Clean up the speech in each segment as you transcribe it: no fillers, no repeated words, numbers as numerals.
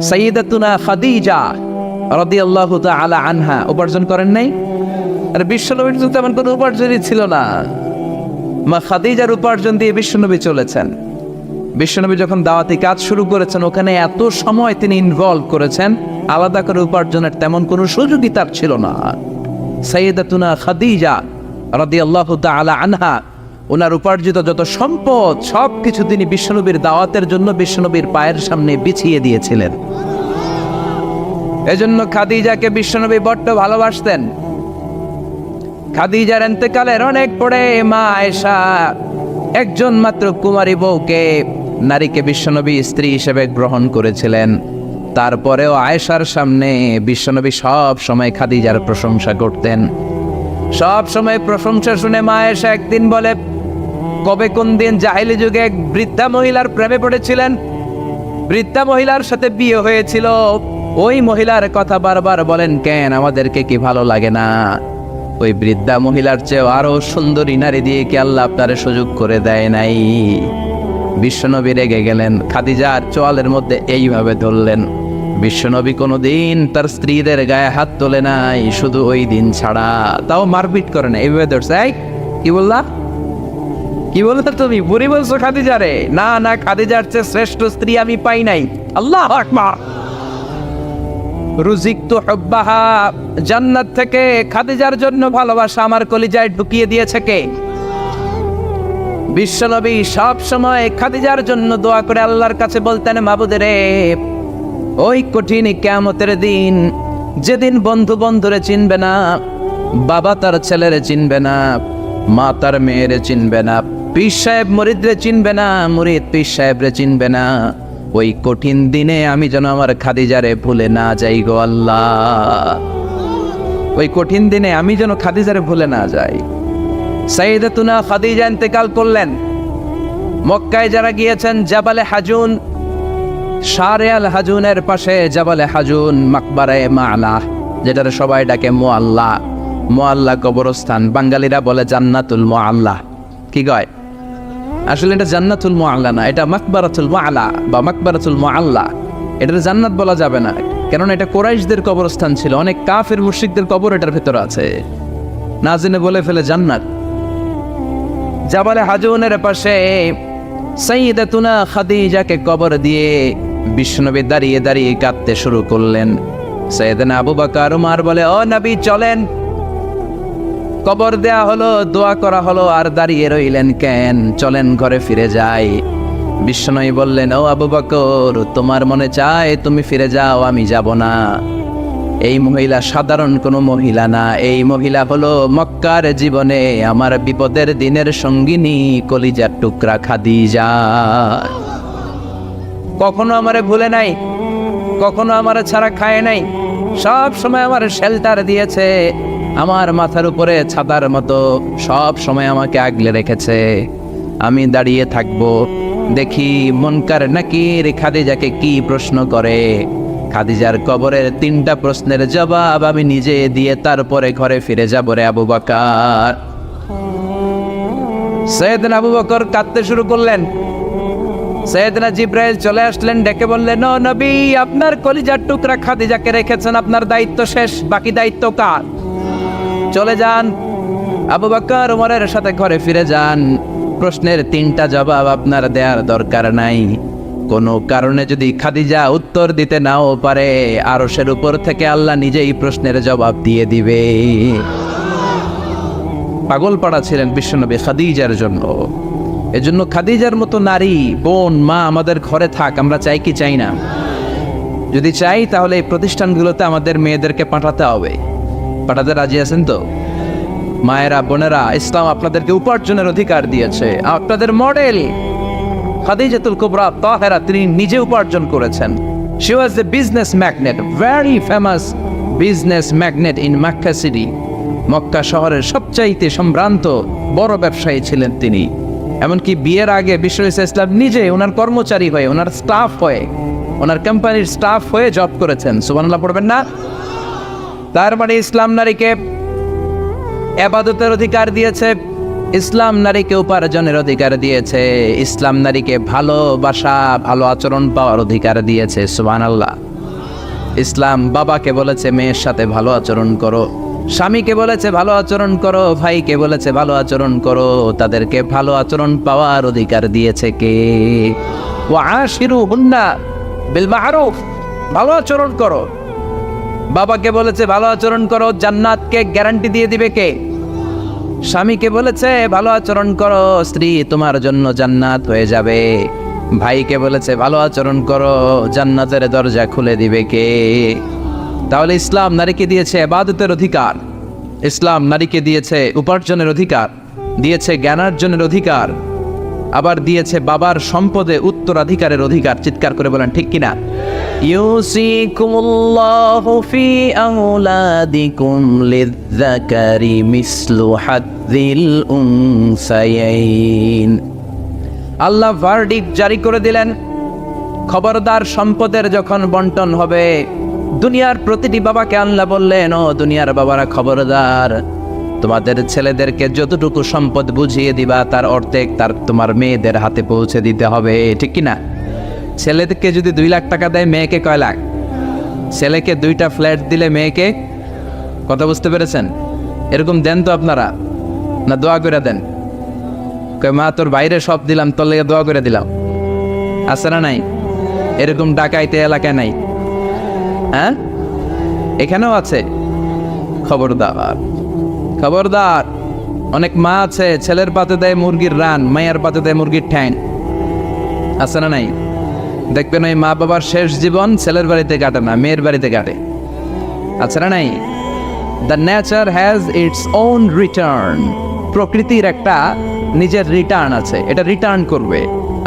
সাইয়্যিদাতুনা খাদিজা রাদিয়াল্লাহু তাআলা আনহা উপার্জন করেন নাই? আর বিশ্বনবীর তো তেমন কোনো উপার্জনই ছিল না। মা খাদিজার উপার্জন দিয়ে বিশ্বনবী চলেছেন। বিশ্বনবী যখন দাওয়াতি কাজ শুরু করেছেন, ওখানে এত সময় তিনি ইনভলভ করেছেন, আলাদা করে উপার্জনের তেমন কোনো সুযোগই তার ছিল না। সাইয়্যিদাতুনা খাদিজা রাদিয়াল্লাহু তাআলা আনহা ওনার উপার্জিত যত সম্পদ সবকিছু তিনি বিশ্বনবীর দাওয়াতের জন্য বিশ্বনবীর পায়ের সামনে বিছিয়ে দিয়েছিলেন। এজন্য খাদিজাকে বিশ্বনবী বড্ড ভালোবাসতেন। খাদিজার ইন্তেকালের অনেক পরে মা আয়েশা একজন মাত্র কুমারী বউকে, নারীকে বিশ্বনবী স্ত্রী হিসেবে গ্রহণ করেছিলেন। তারপরেও আয়েশার সামনে বিশ্বনবী সব সময় খাদিজার প্রশংসা করতেন। সব সময় প্রশংসা শুনে মা আয়েশা একদিন বলে, কবে কোন দিন জাহেলি যুগে এক বৃদ্ধা মহিলার প্রেমে পড়েছিলেন, বৃদ্ধা মহিলার সাথে বিয়ে হয়েছিল, ওই মহিলার কথা বারবার বলেন কেন, আমাদেরকে কি ভালো লাগে না? ওই বৃদ্ধা মহিলার চেয়ে আরো সুন্দরী নারী দিয়ে কি আল্লাহ আপনারে সুযোগ করে দেয় নাই? বিশ্বনবী রেগে গেলেন, খাদিজার চোয়ালের মধ্যে এইভাবে ধরলেন। বিশ্বনবী কোনোদিন তার স্ত্রীদের গায়ে হাত তোলে নাই, শুধু ওই দিন ছাড়া, তাও মারপিট করে না, এইভাবে ধরছে। কি বললা, কি বলতো তুমি? বুড়ি বলছো খাদিজারে? না না, খাদিজার চেয়ে শ্রেষ্ঠ স্ত্রী আমি পাই নাই। আল্লাহু আকবার। রুজিকতু হুব্বাহা, জান্নাত থেকে খাদিজার জন্য ভালোবাসা আমার কলিজায় ঢুকিয়ে দিয়েছে কে? বিশ্বনবী সব সময় খাদিজার জন্য দোয়া করে আল্লাহর কাছে বলতেন, মাবুদ রে, ওই কঠিন কিয়ামতের দিন, যেদিন বন্ধু বন্ধুরে চিনবে না, বাবা তার ছেলেরে চিনবে না, মা তার মেয়েরে চিনবে না, পীর সাহেব মুরিদরে চিনবে না, মুরিদ পীর সাহেবরে চিনবে না, ওই কঠিন দিনে আমি যেন আমার খাদিজারে ভুলে না যাই গো আল্লাহ। ওই কঠিন দিনে আমি যেন খাদিজারে ভুলে না যাই। সাইয়্যিদাতুনা খাদিজা ইন্তেকাল করলেন। মক্কায় যারা গিয়েছেন, জাবালে হাজুন, শারে আল হাজুনের পাশে জাবালে হাজুন মাকবারায়ে মা'লা, যেটার সবাই ডাকে মুআল্লা, মুআল্লা কবরস্থান, বাঙালিরা বলে জান্নাতুল মুআল্লা। কি কয়? আসলে এটা জান্নাতুল মুআল্লা না, এটা মাকবারাতুল মা'লা বা মাকবারাতুল মুআল্লা। এটার জান্নাত বলা যাবে না, কেননা এটা কুরাইশদের কবরস্থান ছিল, অনেক কাফির মুশরিকদের কবর এটার ভেতরে আছে, না জেনে বলে ফেলে জান্নাত। জাবালে হাজুনের পাশে সাইয়্যিদাতুনা খাদিজাকে কবর দিয়ে বিশ্বনবী দাঁড়িয়ে দাঁড়িয়ে কাঁদতে শুরু করলেন। সাইয়েদনা আবু বকর উমর বলে, ও নবী চলেন। কবর দেয়া হলো, দোয়া করা হলো, আর দাঁড়িয়ে রইলেন কেন? চলেন ঘরে ফিরে যাই। বিশ্বনবী বললেন, ও আবু বকর, তোমার মনে চায় তুমি ফিরে যাও, আমি যাব না। এই মহিলা সাধারণ কোনো মহিলা না, এই মহিলা হলো মক্কার জীবনে আমার বিপদের দিনের সঙ্গিনী, কলিজার টুকরা খাদিজা। কখনো আমারে ভুলে নাই, কখনো আমার ছাড়া খায় নাই, সব সময় আমার শেল্টার দিয়েছে, আমার মাথার উপরে ছাতার মতো সব সময় আমাকে আগলে রেখেছে। আমি দাঁড়িয়ে থাকবো, দেখি মুনকার নাকির খাদিজাকে কি প্রশ্ন করে। খাদিজার কবরের 3টা প্রশ্নের জবাব আমি নিজে দিয়ে তারপরে ঘরে ফিরে যাব রে আবু বকর। সাইয়েদনা আবু বকর কাঁদতে শুরু করলেন। সাইয়েদনা জিবরাইল চলে আসলেন, ডেকে বললেন, ও নবী, আপনার কলিজার টুকরা খাদিজাকে রেখেছেন, আপনার দায়িত্ব শেষ, বাকি দায়িত্ব কার? চলে যান, আবু বকর উমরের সাথে ঘরে ফিরে যান। প্রশ্নের 3টা জবাব আপনার দেওয়ার দরকার নাই। কোনো কারণে যদি খাদিজা উত্তর দিতে নাও পারে, আরশের উপর থেকে আল্লাহ নিজেই প্রশ্নের জবাব দিয়ে দিবে। পাগল পাড়া ছিলেন বিশ্বনবী খাদিজার জন্য। এজন্য খাদিজার মতো নারী, বোন, মা আমাদের ঘরে থাক, আমরা চাই কি চাই না? যদি চাই তাহলে এই প্রতিষ্ঠানগুলোতে আমাদের মেয়েদেরকে পাঠাতে হবে। পাঠাতে রাজি আছেন তো? মায়েরা, বোনেরা, ইসলাম আপনাদেরকে উপার্জনের অধিকার দিয়েছে। আপনাদের মডেল খাদিজাতুল কুবরা তাহেরা, তিনি নিজে উপার্জন করেছেন। She was a business magnate, very famous business magnate in Makkah city. Mecca শহরের সবচাইতে সম্ভ্রান্ত বড় ব্যবসায়ী ছিলেন তিনি। এমনকি বিয়ের আগে বিশ্ব ইসলাম নিজে ওনার কর্মচারী হয়ে, ওনার স্টাফ হয়ে, ওনার কোম্পানির স্টাফ হয়ে জব করেছেন। সুবহানাল্লাহ পড়বেন না? তার মানে ইসলাম নারীকে ইবাদতের অধিকার দিয়েছে, ইসলাম নারীকে উপার্জনের অধিকার দিয়েছে, ইসলাম নারীকে ভালোবাসা, ভালো আচরণ পাওয়ার অধিকার দিয়েছে। সুবহানাল্লাহ। ইসলাম বাবাকে বলেছে মেয়ের সাথে ভালো আচরণ করো, স্বামীকে বলেছে ভালো আচরণ করো, ভাইকে বলেছে ভালো আচরণ করো, তাদেরকে ভালো আচরণ পাওয়ার অধিকার দিয়েছে কে? ওয়াশিরুহুন্না বিল মা'রুফ, ভালো আচরণ করো। বাবাকে বলেছে ভালো আচরণ করো, জান্নাতকে গ্যারান্টি দিয়ে দিবে কে? স্বামীকে বলেছে ভালো আচরণ করো, স্ত্রী তোমার জন্য জান্নাত হয়ে যাবে। ভাইকে বলেছে ভালো আচরণ করো, জান্নাতের দরজা খুলে দিবে কে? তাহলে ইসলাম নারীকে দিয়েছে ইবাদতের অধিকার, ইসলাম নারীকে দিয়েছে উপার্জনের অধিকার, দিয়েছে জ্ঞানার্জনের অধিকার, আবার দিয়েছে বাবার সম্পদে উত্তরাধিকারের অধিকার। চিৎকার করে বলেন ঠিক কিনা? ইউসিকুমুল্লাহু ফি আওলাদিকুম লিয-যাকারি মিসলু হাযযিল উনসায়াইন। আল্লাহ ভার্ডিক্ট জারি করে দিলেন, খবরদার সম্পদের যখন বন্টন হবে, দুনিয়ার প্রতিটি বাবাকে আল্লাহ বললেন, ও দুনিয়ার বাবারা খবরদার, তোমাদের ছেলেদেরকে যতটুকু সম্পদ বুঝিয়ে দিবা তার অর্ধেক তোমার মেয়েদের হাতে পৌঁছে দিতে হবে। ঠিক কিনা? ছেলেদেরকে যদি 2 লাখ টাকা দেয়, মেয়েকে কয় লাখ? ছেলেকে 2টা ফ্ল্যাট দিলে মেয়েকে কথা বুঝতে পেরেছেন? এরকম দেন তো আপনারা, না দোয়া করে দেন? কয় মা তোর বাইরে সব দিলাম, তোর লেগে দোয়া করে দিলাম। আছে না নাই? এরকম ডাকাইতে এলাকায় নাই? হ্যাঁ, এখানেও আছে। খবরদার, খবরদার। অনেক মা আছে ছেলের পাতে দেয় মুরগির রান, মায়ের পাতে দেয় মুরগির ঠ্যাং। আছে না নাই? দেখবেন ওই মা বাবার শেষ জীবন ছেলের বাড়িতে কাটে না, মেয়ের বাড়িতে কাটে। আছে না নাই? The nature has its own return. প্রকৃতির একটা নিজের রিটার্ন আছে, এটা রিটার্ন করবে।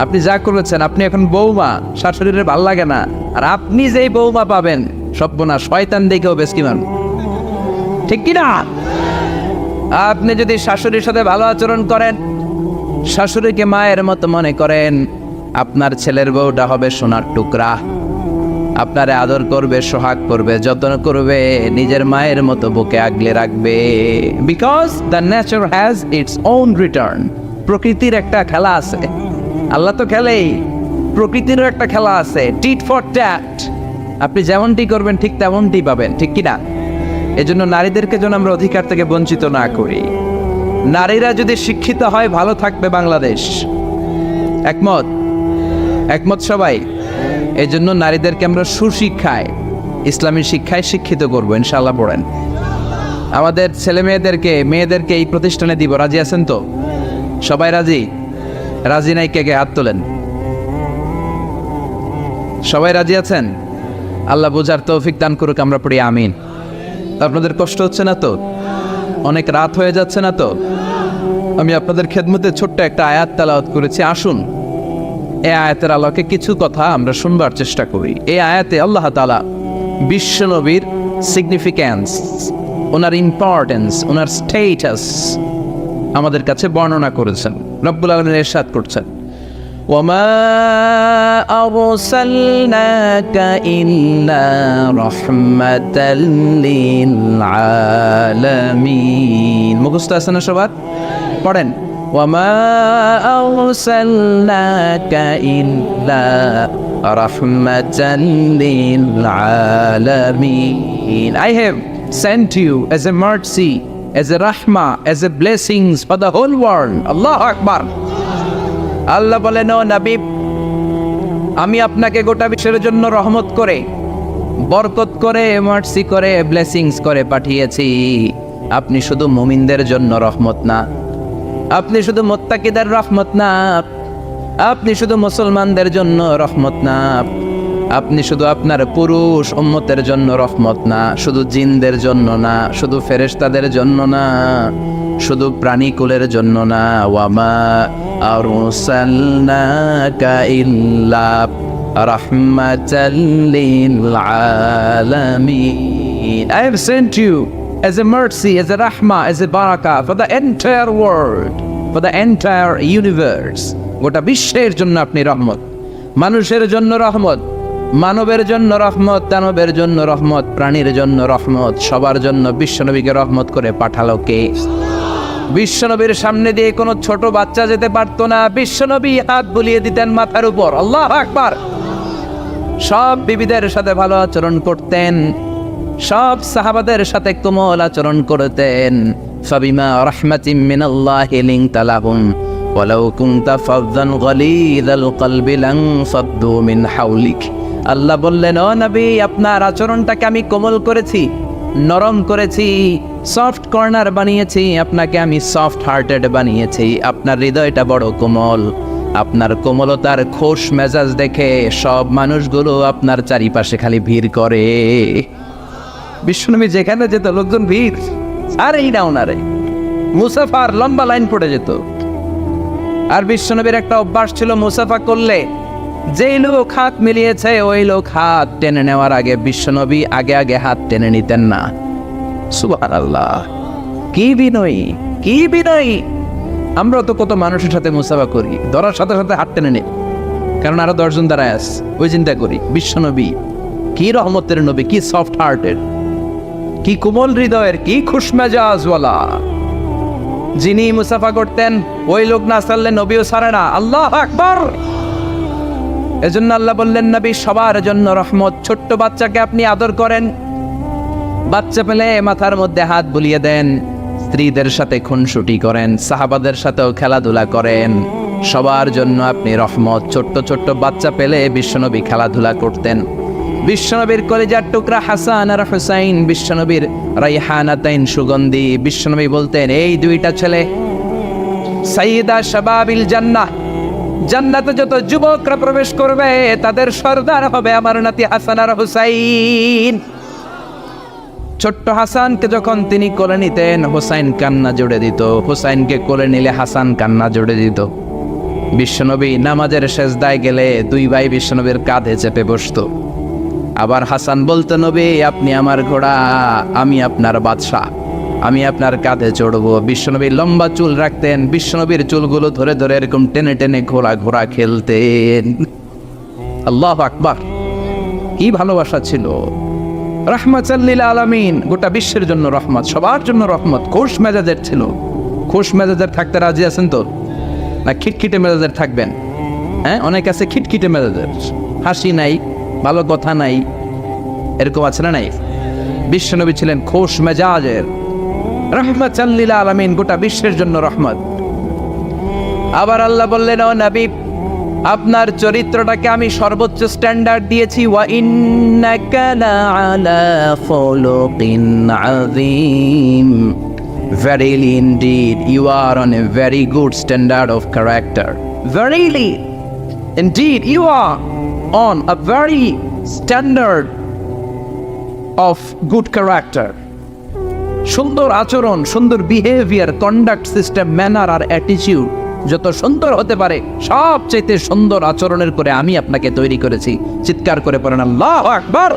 আপনি যা করেছেন, আপনি এখন বৌমা, শাশুড়ির ভাল লাগে না, আর আপনি যেই বৌমা পাবেন, সর্বনাশ, শয়তান দেখেও বেশ কি মান। ঠিক কিনা? আপনি যদি শাশুড়ির সাথে ভালো আচরণ করেন, শাশুড়িকে মায়ের মতো মনে করেন, আপনার ছেলের বউটা হবে সোনার টুকরা, আপনারে আদর করবে, সোহাগ করবে, যত্ন করবে, নিজের মায়ের মতো বুকে আগলে রাখবে। Because the nature has its own return. প্রকৃতির একটা খেলা আছে, আল্লাহ তো খেলেই, প্রকৃতিরও একটা খেলা আছে, টিট ফর ট্যাট। আপনি যেমনটি করবেন ঠিক তেমনটি পাবেন। ঠিক কিনা? এজন্য নারীদেরকে যেন আমরা অধিকার থেকে বঞ্চিত না করি। নারীরা যদি শিক্ষিত হয়, ভালো থাকবে বাংলাদেশ। একমত? একমত সবাই? এই জন্য নারীদেরকে আমরা সুশিক্ষায়, ইসলামী শিক্ষায় শিক্ষিত করবো ইনশাআল্লাহ। পড়েন, আমাদের ছেলে মেয়েদেরকে এই প্রতিষ্ঠানে দিব। রাজি আছেন তো? সবাই রাজি? রাজি নাই কে কে হাত তোলেন। সবাই রাজি আছেন? আল্লাহ বোঝার তৌফিক দান করুক, আমরা পড়ি আমিন। আপনাদের কষ্ট হচ্ছে না তো? অনেক রাত হয়ে যাচ্ছে না তো? আমি আপনাদের খেদমতে ছোট্ট একটা আয়াত তেলাওয়াত করেছি। আসুন এই আয়াতের আলোকে কিছু কথা আমরা শুনবার চেষ্টা করি। এই আয়াতে আল্লাহ তাআলা বিশ্বনবীর সিগনিফিক্যান্স, ওনার ইম্পর্টেন্স, ওনার স্টেটাস আমাদের কাছে বর্ণনা করেছেন। রব্বুল আলামিন ইরশাদ করছেন, ওয়ামা আরসালনাকা ইল্লা রাহমাতাল লিল আলামিন। মুখস্থ আছে না সবার? পড়েন, ওয়ামা আরসালনাকা ইল্লা রাহমাতাল লিল আলামিন। I have sent you as a mercy, as a rahmah, as a blessings for the whole world. Allahu Akbar. আল্লাহ বলেন, ও নবী, আমি আপনাকে গোটা বিশ্বের জন্য রহমত করে, বরকত করে, মার্সি করে, ব্লেসিংস করে পাঠিয়েছি। আপনি শুধু মুমিনদের জন্য রহমত না, আপনি শুধু মুত্তাকিদের রহমত না, আপনি শুধু মুসলমানদের জন্য রহমত না, আপনি শুধু আপনার পুরুষ উম্মতের জন্য রহমত না, শুধু জিনদের জন্য না, শুধু ফেরেশতাদের জন্য না, শুধু প্রাণীকুলের জন্য না। ওয়ামা আরসালনাকা ইল্লা রাহমাতাল লিল আলামিন। I have sent you as a mercy, as a rahmah, as a barakah for the entire world, for the entire universe. গোটা বিশ্বের জন্য আপনি রহমত, মানুষের জন্য রহমত, মানবের জন্য রহমত, দানবের জন্য রহমত, প্রাণীর জন্য রহমত, সবার জন্য বিশ্বনবীকে রহমত করে পাঠালো কে? বিশ্বনবীর সামনে দিয়ে কোনো ছোট বাচ্চা যেতে পারতো না, বিশ্বনবী হাত বুলিয়ে দিতেন মাথার উপর। আল্লাহু আকবার। সব বিবিদের সাথে ভালো আচরণ করতেন, সব সাহাবাদের সাথে কোমল আচরণ করতেন। ফাবিমা রাহমাতিম মিনাল্লাহি লিনতা লাহুম ওয়ালাউ কুনতা ফাযযান গালিযাল কলবি লানফাদ্দু মিন হাওলিক। আল্লাহ বললেন, ও নবী, আপনার আচরণটাকে আমি কোমল করেছি, নরম করেছি, সফট কর্নার বানিয়েছি, আপনাকে আমি সফট হার্টেড বানিয়েছি। আপনার হৃদয়টা বড় কোমল। আপনার কোমলতার খোশ মেজাজ দেখে সব মানুষগুলো আপনার চারিপাশে খালি ভিড় করে। বিশ্বনবী যেখানে যেত লোকজন ভিড়, আর এই ডাউনারে মুসাফার লম্বা লাইন পড়ে যেত। আর বিশ্বনবীর একটা অভ্যাস ছিল, মুসাফা করলে যেই লোক হাত মিলিয়েছে ওই লোক হাত টেনে নেওয়ার আগে বিশ্বনবী আগে আগে হাত টেনে নিতেন না। সুবহানাল্লাহ, কি বিনয়ী, কি বিনয়ী। আমরা তো কত মানুষের সাথে মুসাফা করি, ধরার সাথে সাথে হাত টেনে নেই, কারণ আরো 10 জন দাঁড়ায় আছে, ওই চিন্তা করি। বিশ্বনবী কি রহমতের নবী, কি সফট হার্টেড, কি কোমল হৃদয়ের, কি খুশমেজাজওয়ালা। যিনি মুসাফা করতেন ওই লোক না ছাড়লে নবীও ছাড়ে না। আল্লাহু আকবার। এজন্য আল্লাহ বললেন, নবী সবার জন্য রহমত। ছোট্ট বাচ্চাকে আপনি আদর করেন, বাচ্চা পেলে মাথার মধ্যে হাত বুলিয়ে দেন, স্ত্রীদের সাথে খুনসুটি করেন, সাহাবাদের সাথেও খেলাধুলা করেন। সবার জন্য আপনি রহমত। ছোট্ট ছোট্ট বাচ্চা পেলে বিশ্বনবী খেলাধুলা করতেন। বিশ্বনবীর কলিজার টুকরা হাসান আর হুসাইন, বিশ্বনবীর রাইহানাতাইন সুগন্ধি। বিশ্বনবী বলতেন, এই দুইটা ছেলে সাইয়্যিদা শাবাবিল জান্নাহ, জান্নাতে যত যুবকরা প্রবেশ করবে তাদের সর্দার হবে আমার নাতি হাসান আর হুসাইন। ছোট্ট হাসানকে যখন তিনি কোলে নিতেন, হুসাইন কান্না জুড়ে দিত। হুসাইনকে কোলে নিলে হাসান কান্না জুড়ে দিত। বিশ্বনবী নামাজের সেজদায় গেলে দুই ভাই বিশ্বনবীর কাঁধে চেপে বসতো। আবার হাসান বলতো, নবী আপনি আমার ঘোড়া, আমি আপনার বাদশাহ, আমি আপনার কাঁধে চড়বো। বিশ্বনবী লম্বা চুল রাখতেন, বিশ্বনবীর চুলগুলো ধরে ধরে এরকম টেনে টেনে ঘোড়া ঘোড়া খেলতেন। আল্লাহু আকবার, কি ভালোবাসা ছিল। রাহমাতাল লিল আলামিন, গোটা বিশ্বের জন্য রহমত, সবার জন্য রহমত। খোশ মেজাজের ছিল। খোশ মেজাজের থাকতে রাজি আছেন তো, না খিটখিটে মেজাজের থাকবেন? হ্যাঁ, অনেক আছে খিটখিটে মেজাজের, হাসি নাই, ভালো কথা নাই, এরকম আছে না নাই? বিশ্বনবী ছিলেন খোশ মেজাজের, রাহমাতাল লিল আলামিন, গোটা বিশ্বের জন্য রহমত। আবার আল্লাহ বললেন, ও নবী আপনার চরিত্রটাকে আমি সর্বোচ্চ স্ট্যান্ডার্ড দিয়েছি। ওয়া ইন্নাকা লাআলা খুলুকিন আযীম, verily indeed you are on a very good standard of character. Verily indeed you are on a very standard of good character. সুন্দর আচরণ, সুন্দর বিহেভিয়ার, কন্ডাক্ট সিস্টেম, ম্যানার আর অ্যাটিটিউড যত সুন্দর হতে পারে সবচাইতে সুন্দর আচরণের করে আমি আপনাকে তৈরি করেছি। চিৎকার করে পড়েন আল্লাহু আকবার।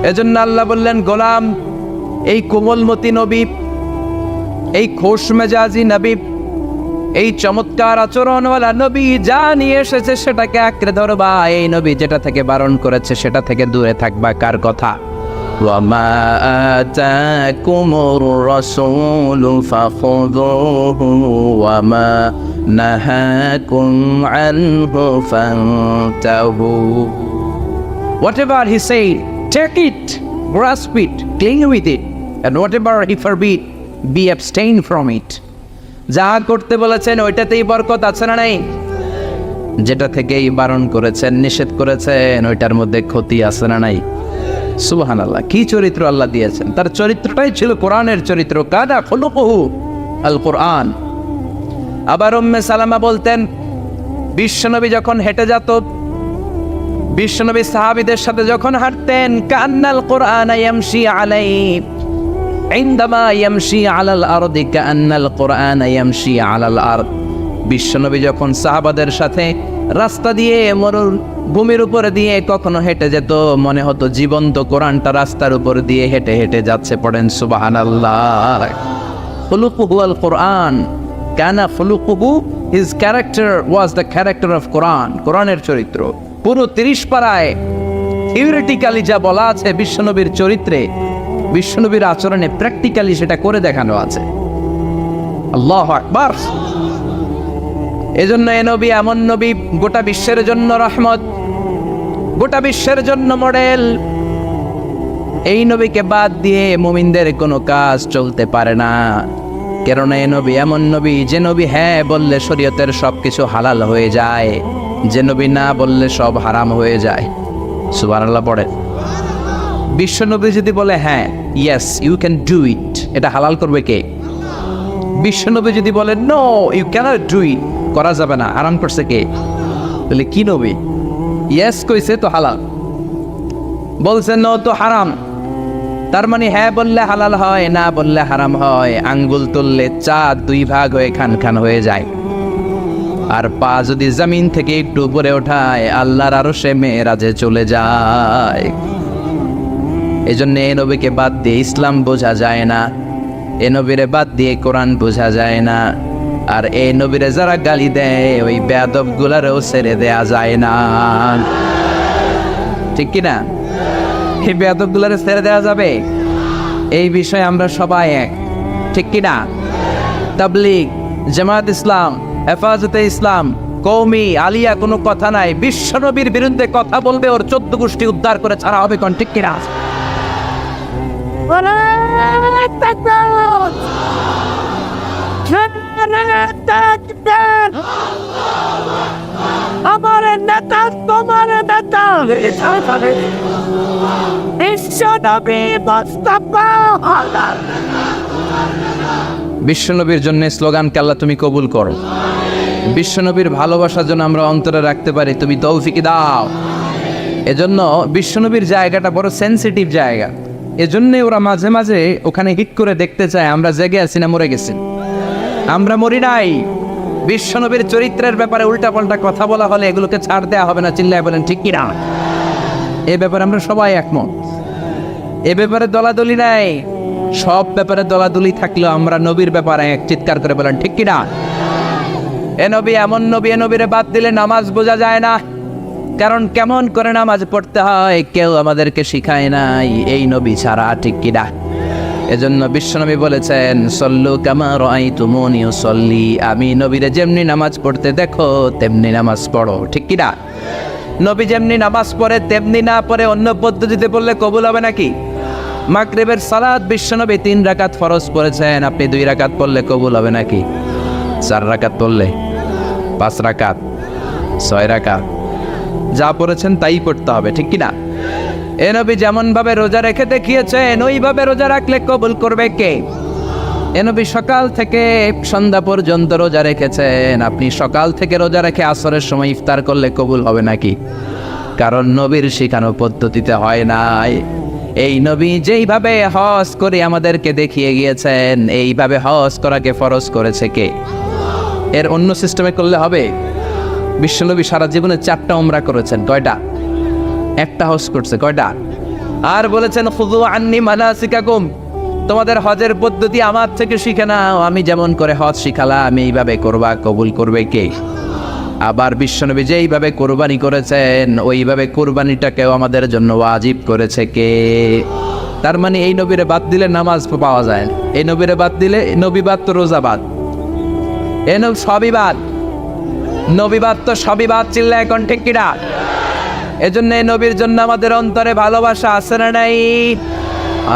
এজন্য আল্লাহ বললেন, গোলাম এই কোমলমতি নবী, এই খোশ মেজাজি নবী, এই চমৎকার আচরণওয়ালা নবী যা নিয়ে এসেছে সেটাকে আঁকড়ে ধরবা। এই নবী যেটা থেকে বারণ করেছে সেটা থেকে দূরে থাকবা। কার কথা? وَمَا آتَاكُمُ الرَّسُولُ فَخُذُوهُ وَمَا نَهَاكُمْ عَنْهُ فَانْتَهُوا. Whatever he said, take it, grasp it, cling with it, and whatever he forbid, be abstain from it. যা করতে বলেছেন ওইটাতেই বরকত আছে না নাই? যেটা থেকেই বারণ করেছেন, নিষেধ করেছেন, ওইটার মধ্যে ক্ষতি আছে না নাই? সুবহানাল্লাহ, কি চরিত্র আল্লাহ দিয়েছেন। তার চরিত্রটাই ছিল কোরআনের চরিত্র। কাদা খুলুকুহু আল কোরআন। আবার উম্মে সালামা বলতেন, বিশ্বনবী যখন হেঁটে যেত, বিশ্বনবী সাহাবীদের সাথে যখন হাঁটতেন, কান্নাল কোরআন ইয়ামশি আলাইহি ইনদামা ইয়ামশি আলাল আরদি কান্নাল কোরআন ইয়ামশি আলাল আরদ। বিশ্বনবী যখন সাহাবাদের সাথে রাস্তা দিয়ে, মরুভূমির উপরে দিয়ে কখনো হেঁটে যেত, মনে হতো জীবন্ত কোরআনটা রাস্তার উপর দিয়ে হেঁটে হেঁটে যাচ্ছে। পড়েন সুবহানাল্লাহ। খুলুকুহু আল কোরআন, কানা খুলুকুহু, his character was the character of Quran. কোরআনের চরিত্র পুরো 30 পারায় থিওরিটিক্যালি যা বলা আছে বিশ্বনবীর চরিত্রে, বিশ্বনবীর আচরণে প্র্যাকটিক্যালি সেটা করে দেখানো আছে। আল্লাহু আকবার। এজন্য এ নবী এমন নবী, গোটা বিশ্বের জন্য রহমত, গোটা বিশ্বের জন্য মডেল। এই নবীকে বাদ দিয়ে মুমিনদের কোনো কাজ চলতে পারে না। কেননা এ নবী এমন নবী, যে নবী হ্যাঁ বললে শরীয়তের সবকিছু হালাল হয়ে যায়, যে নবী না বললে সব হারাম হয়ে যায়। সুবহানাল্লাহ পড়ে। বিশ্ব নবী যদি বলে হ্যাঁ, yes you can do it, এটা হালাল করবে কে? বিশ্ব নবী যদি বলে no you can't do it, করা যাবে না, হারাম করছে কে? বলে কি নবী? ইয়েস কইছে তো হালাল, বলছে নো তো হারাম। তার মানে হ্যাঁ বললে হালাল হয়, না বললে হারাম হয়। আঙ্গুল তুললে চাঁদ দুই ভাগ হয়ে খান খান হয়ে যায়, আর পা যদি জমিন থেকে একটু উপরে ওঠায় আল্লাহর আরশে মেরাজে চলে যায়। এই জন্য এ নবীকে বাদ দিয়ে ইসলাম বোঝা যায় না, এ নবীরে বাদ দিয়ে কোরআন বোঝা যায় না। আর এই নবীরে যারা গালি দেয় ওই বেয়াদব গুলারেও ছেড়ে দেয়া যায় না, ঠিক কিনা? এই বেয়াদব গুলারে ছেড়ে দেওয়া যাবে? এই বিষয়ে আমরা সবাই এক, ঠিক কিনা? তাবলীগ, জামাত ইসলাম, হেফাজতে ইসলাম, কওমি, আলিয়া কোনো কথা নাই। বিশ্ব নবীর বিরুদ্ধে কথা বলবে ওর 14 গোষ্ঠী উদ্ধার করে ছাড়া হবে, কোন ঠিক কিনা? আমার নেতা তোমার নেতা, বিশ্বনবীর জন্য স্লোগানকে আল্লাহ তুমি কবুল করো। বিশ্বনবীর ভালোবাসার জন্য আমরা অন্তরে রাখতে পারি, তুমি তৌফিক দাও। এজন্য বিশ্বনবীর জায়গাটা বড় সেনসিটিভ জায়গা। এজন্যই ওরা মাঝে মাঝে ওখানে হিট করে দেখতে চায় আমরা জেগে আছি না মরে গেছি। আমরা মরি নাই। বিশ্বনবীর চরিত্রের ব্যাপারে উল্টাপাল্টা কথা বলা হলে এগুলোকে ছাড় দেওয়া হবে না, চিল্লায় বলেন ঠিক কিনা? এ ব্যাপারে আমরা সবাই একমত। এ ব্যাপারে দলাদলি নাই। সব ব্যাপারে দলাদলি থাকলেও আমরা নবীর ব্যাপারে এক, চিৎকার করে বলেন ঠিক কিনা? এ নবী এমন নবী, এ নবীরে বাদ দিলে নামাজ বোঝা যায় না। কারণ কেমন করে নামাজ পড়তে হয় কেউ আমাদেরকে শিখায় নাই এই নবী ছাড়া, ঠিক কিনা? এজন্য বিশ্বনবী বলেছেন সল্লু কামা রাআইতুমুনি উসাল্লি, আমি নবীরে যেমনি নামাজ পড়তে দেখো তেমনি নামাজ পড়ো, ঠিক কিনা? নবী যেমনি নামাজ পড়ে তেমনি না পড়ে অন্য পদ্ধতিতে পড়লে কবুল হবে নাকি? মাগরিবের সালাত বিশ্বনবী 3 রাকাত ফরজ পড়েছেন, আপনি 2 রাকাত পড়লে কবুল হবে নাকি? 4 রাকাত পড়লে, 5 রাকাত, 6 রাকাত, যা পড়েছেন তাই পড়তে হবে, ঠিক কিনা? এ নবী যেমন ভাবে রোজা রেখে দেখিয়েছেন ওইভাবে রোজা রাখলে কবুল করবে কে? এ নবী সকাল থেকে সন্ধ্যা পর্যন্ত রোজা রেখেছেন, আপনি সকাল থেকে রোজা রেখে আসরের সময় ইফতার করলে কবুল হবে নাকি? কারণ নবীর শিখানো পদ্ধতিতে হয় নাই। এই নবী যেইভাবে হজ করে আমাদেরকে দেখিয়ে গিয়েছেন এইভাবে হজ করাকে ফরজ করেছে কে? এর অন্য সিস্টেমে করলে হবে? বিশ্বনবী সারা জীবনে 4টা উমরা করেছেন, কয়টা? 1টা হজ করছে, কয়টা? আর বলেছেন খুযু আন্নী মানাসিকাকুম, তোমাদের হজের পদ্ধতি আমার থেকে শিখে নাও, আমি যেমন করে হজ শিখালাম আমি এইভাবে করবা, কবুল করবে কে? আবার বিশ্বনবী যেইভাবে কোরবানি করেছেন ওইভাবে কোরবানিটাকেও আমাদের জন্য ওয়াজিব করেছে কে? তার মানে এই নবীরে বাদ দিলে নামাজ পাওয়া যায় না, এই নবীরে বাদ দিলে, নবী বাদ তো রোজা বাদ, এ সবই বাদ, নবী বাদ তো সবই বাদ, চিল্লায় এখন ঠিক কিনা? এজন্য এই নবীর জন্য আমাদের অন্তরে ভালোবাসা আছে না নাই?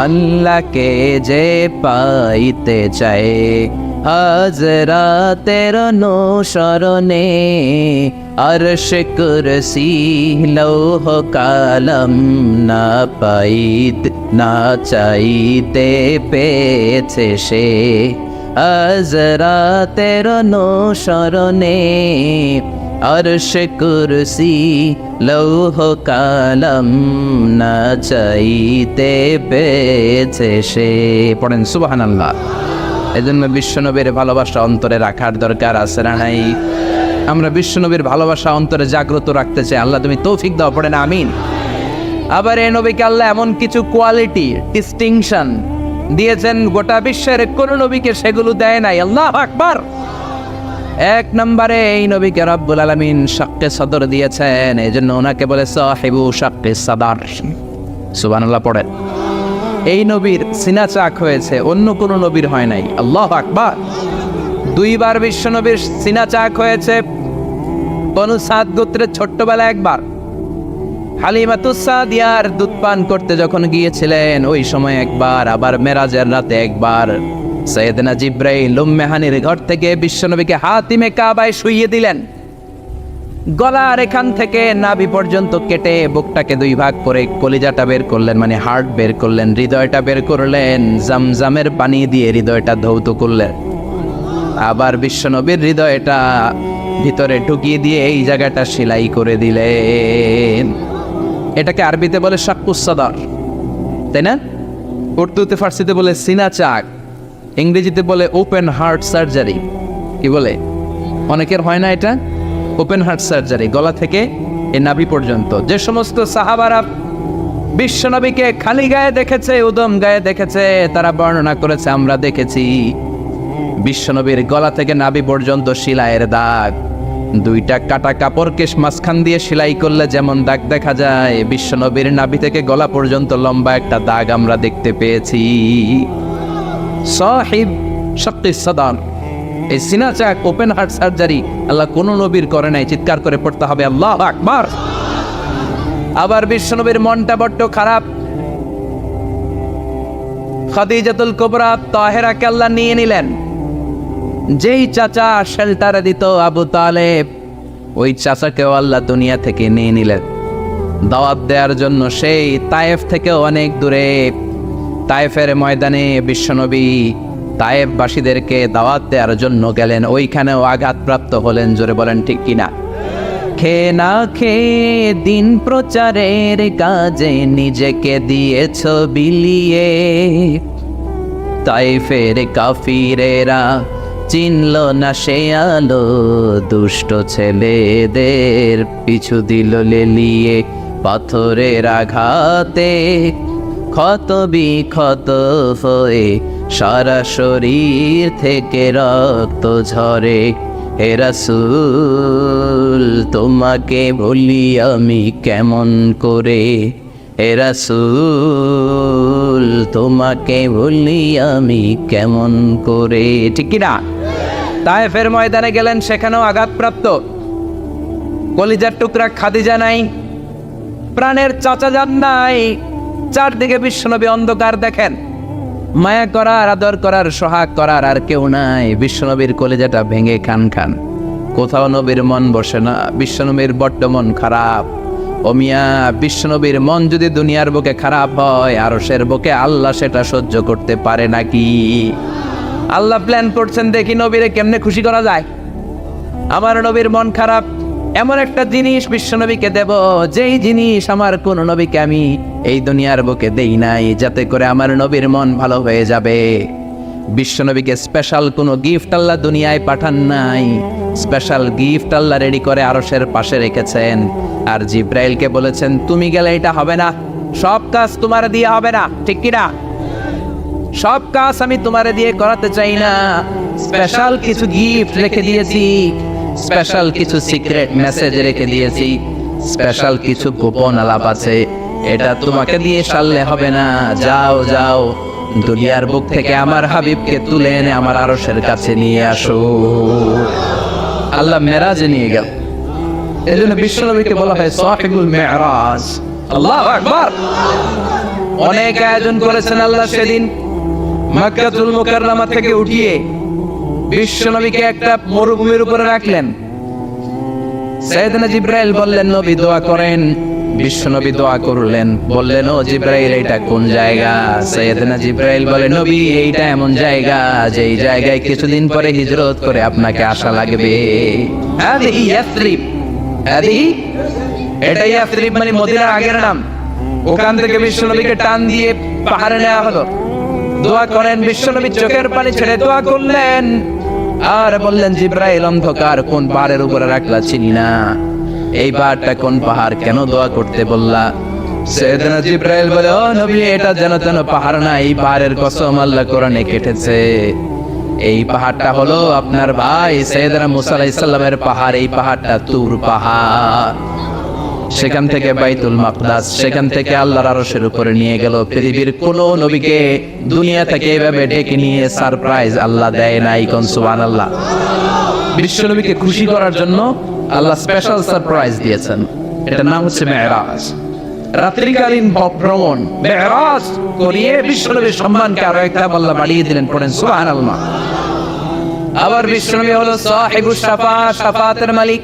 আল্লাহকে যে পাইতে চায় হাজরাতের অনুসরণে, আরশ কুরসি লৌহ কালাম না পাইত না চাইতে পেয়েছে সে, হাজরাতের অনুসরণে আরশ কুরসি লৌহ কালাম না চাইতে পেয়েছে সে। পড়েন সুবহানাল্লাহ। এজন্য বিশ্বনবীর ভালোবাসা অন্তরে রাখার দরকার আছে না নাই? আমরা বিশ্বনবীর ভালোবাসা অন্তরে জাগ্রত রাখতে চাই, আল্লাহ তুমি তৌফিক দাও, পড়েন আমিন। আবার এই নবীকে আল্লাহ এমন কিছু কোয়ালিটি, ডিস্টিংশন দিয়েছেন গোটা বিশ্বের কোন নবীকে সেগুলো দেয় নাই। আল্লাহু আকবার। 1 নম্বরে এই নবীকে রব্বুল আলামিন শাক্কে সদর দিয়েছেন, এজন্য ওনাকে বলে সাহিবু শাক্কে সদর। সুবহানাল্লাহ পড়েন। এই নবীর সিনা চাক হয়েছে, অন্য কোন নবীর হয় নাই। আল্লাহু আকবার। দুইবার বিশ্বনবীর সিনা চাক হয়েছে। বনু সাদ গোত্রের ছোট্টবেলা একবার, হালিমাতুস সাদিয়ার দুধ পান করতে যখন গিয়েছিলেন ওই সময় একবার, আবার মেরাজের রাতে একবার। সাইয়েদনা জিব্রাইল উম্মে হানির ঘর থেকে বিশ্বনবীকে হাতিমে কাবায় শুইয়ে দিলেন। গলার এখান থেকে নাভি পর্যন্ত কেটে বুকটাকে দুই ভাগ করে কলিজাটা বের করলেন, মানে হার্ট বের করলেন, হৃদয়টা বের করলেন, জামজামের পানি দিয়ে হৃদয়টা ধৌত করলেন। আবার বিশ্বনবীর হৃদয়টা ভিতরে ঢুকিয়ে দিয়ে এই জায়গাটা সেলাই করে দিলেন। এটাকে আরবিতে বলে শাক্কুস সাদর, তাই না? উর্দুতে ফার্সিতে বলে সিনা চাক, ইংরেজিতে বলে ওপেন হার্ট সার্জারি। কি বলে? অনেকের হয় না এটা, ওপেন হার্ট সার্জারি, গলা থেকে এই নাভি পর্যন্ত। যে সমস্ত সাহাবারা বিশ্বনবীকে খালি গায়ে দেখেছে, উদম গায়ে দেখেছে, তারা বর্ণনা করেছে আমরা দেখেছি বিশ্বনবীর গলা থেকে নাভি পর্যন্ত সেলাইয়ের দাগ। দুইটা কাটা কাপড়কে মাঝখান দিয়ে সেলাই করলে যেমন দাগ দেখা যায়, বিশ্বনবীর নাভি থেকে গলা পর্যন্ত লম্বা একটা দাগ আমরা দেখতে পেয়েছি। সাহিব শাক্কিস সাদর, এই সিনা চাক ওপেন হার্ট সার্জারি আল্লাহ কোন নবীর করে নাই। চিৎকার করে পড়তে হবে আল্লাহু আকবার। আবার বিশ্বনবীর মনটা বড্ড খারাপ। খাদিজাতুল কুবরা তাহেরাকে আল্লাহ নিয়ে নিলেন। যেই চাচা শেল্টার দিত আবু তালেব, ওই চাচাকেও আল্লাহ দুনিয়া থেকে নিয়ে নিলেন দাওয়াত দেওয়ার জন্য। সেই তায়েফ থেকে অনেক দূরে তায়েফের ময়দানে বিশ্বনবী তায়েফবাসীদেরকে দাওয়াত দেওয়ার জন্য গেলেন। ওইখানেও আঘাতপ্রাপ্ত হলেন। জোরে বলেন ঠিক কিনা? খেয়ে না খেয়ে দিন প্রচারের কাজে নিজেকে দিয়েছ বিলিয়ে, তায়েফের কাফিরেরা চিনল না সে আলো, দুষ্ট ছেলেদের পিছু দিল লেলিয়ে। পাথরের আঘাতে ক্ষত বিক্ষত হয়ে সারা শরীর থেকে রক্ত ঝরে। হে রাসূল তোমাকে ভুলি আমি কেমন করে, হে রাসূল তোমাকে ভুলি আমি কেমন করে। ঠিক কিনা? তায়েফের ময়দানে গেলেন, সেখানেও আঘাতপ্রাপ্ত। কলিজার টুকরা খাদিজা নাই, প্রাণের চাচা যান নাই। চারদিকে বিশ্বনবী অন্ধকার দেখেন, মায়া করার, আদর করার, সোহাগ করার আর কেউ নাই। বিশ্বনবীর কলিজাটা ভেঙে খান খান, কোথাও নবীর মন বসে না। বিশ্বনবীর বড্ড মন খারাপ। ও মিয়া, বিশ্বনবীর মন যদি দুনিয়ার বুকে খারাপ হয়, আরশের বুকে আল্লাহ সেটা সহ্য করতে পারে নাকি? আল্লাহ প্ল্যান করছেন, দেখি নবীরে কেমনে খুশি করা যায়। আমার নবীর মন খারাপ, এমন একটা জিনিস বিশ্বনবীকে দেব, যেই জিনিস আমার কোন নবীকে আমি এই দুনিয়ার বুকে দেই নাই, যাতে করে আমার নবীর মন ভালো হয়ে যাবে। বিশ্বনবীকে স্পেশাল কোনো গিফট আল্লাহ দুনিয়ায় পাঠান নাই, স্পেশাল গিফট আল্লাহ রেডি করে আরশের পাশে রেখেছেন। আর জিব্রাইলকে বলেছেন, তুমি গেলে এটা হবে না, সব কাজ তোমার দিয়ে হবে না। ঠিক কিনা? সব কাজ আমি তোমারে দিয়ে করাতে চাই না। স্পেশাল কিছু গিফট রেখে দিয়েছি, স্পেশাল কিছু সিক্রেট মেসেজ রেখে দিয়েছি, স্পেশাল কিছু গোপন আলাপ আছে, এটা তোমাকে দিয়ে সারলে হবে না। যাও যাও, দুনিয়ার বুক থেকে আমার হাবিবকে তুলে এনে আমার আরশের কাছে নিয়ে আসো। আল্লাহ মেরাজে নিয়ে গেল। এজন্য বিশ্বনবীকে বলা হয় সাহিবুল মেরাজ। আল্লাহু আকবার। অনেক আয়োজন করেছেন আল্লাহ সেদিন। মক্কাতুল মুকাররমা থেকে উঠিয়ে বিশ্বনবীকে একটা মরুভূমির উপরে রাখলেন। সাইয়েদনা জিব্রাইল বললেন, নবী দোয়া করেন। বিশ্বনবী দোয়া করলেন, বললেন, ও জিব্রাইল এটা কোন জায়গা? সাইয়েদনা জিব্রাইল বলে, নবী এইটা এমন জায়গা যেই জায়গায় কিছুদিন পরে হিজরত করে আপনাকে আসা লাগবে। হাদিহি ইয়াসরিব, হাদিহি এটা ইয়াসরিব মানে মদিনার আগের নাম। ওখান থেকে বিশ্বনবীকে টান দিয়ে পাহাড়ে নেওয়া হলো। দোয়া করেন, বিশ্বনবী চোখের পানি ছেড়ে দোয়া করলেন আর বললেন, জিব্রাইল অন্ধকার কোন পাহাড়ের উপরে রাখলা চিনি না, এই পাহাড়টা কোন পাহাড়, কেন দোয়া করতে বললা? সাইয়েদনা জিব্রাইল বলে, ও নবী এটা যেন তেন পাহাড় না, এই পাহাড়ের কসম আল্লাহ কোরআনে কেটেছে। এই পাহাড়টা হলো আপনার ভাই সাইয়েদনা মুসা আলাইহিস সালামের পাহাড়। এই পাহাড়টা তুর পাহাড়। সেখান থেকে বাইতুল মাকদাস, সেখান থেকে আল্লাহর আরশের উপরে নিয়ে গেল। পৃথিবীর কোন নবীকে দুনিয়া থেকে এভাবে ডেকে নিয়ে সারপ্রাইজ আল্লাহ দেয় নাই। কোন সুবহানাল্লাহ। বিশ্ব নবীকে খুশি করার জন্য আল্লাহ স্পেশাল সারপ্রাইজ দিয়েছেন। এটার নাম হচ্ছে মেরাজ, রাত্রিকালীন ভ্রমণ। মেরাজ করিয়ে বিশ্ব নবীর সম্মানকে আরো একটা আল্লাহ বাড়িয়ে দিলেন। পড়েন সুবহানাল্লাহ। আবার বিশ্ব নবী হলো সাহিবুশ শাফাআত, শাফাআতের মালিক।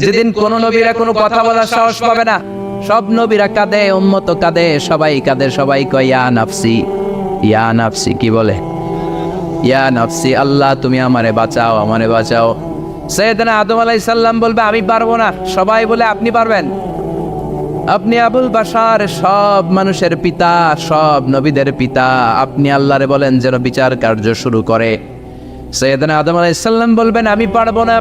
যেদিন কোন নবীরা কোনো কথা বলার সাহস পাবে না, সব নবীরা কাঁদে, উম্মত কাঁদে, সবাই কাঁদে, সবাই কয় ইয়া নাফসি, ইয়া নাফসি। কি বলে? ইয়া নাফসি, আল্লাহ তুমি আমারে বাঁচাও, আমারে বাঁচাও। সাইয়েদনা আদম আলাইহিস সালাম বলবে আমি পারবো না, সবাই বলে আপনি পারবেন। আপনি আবুল বাশার, সব মানুষের পিতা, সব নবীদের পিতা, আপনি আল্লাহরে বলেন যেন বিচার কার্য শুরু করে। সাইয়েদনা আদম আলাইহিস সালাম বলবেন আমি পারবো না।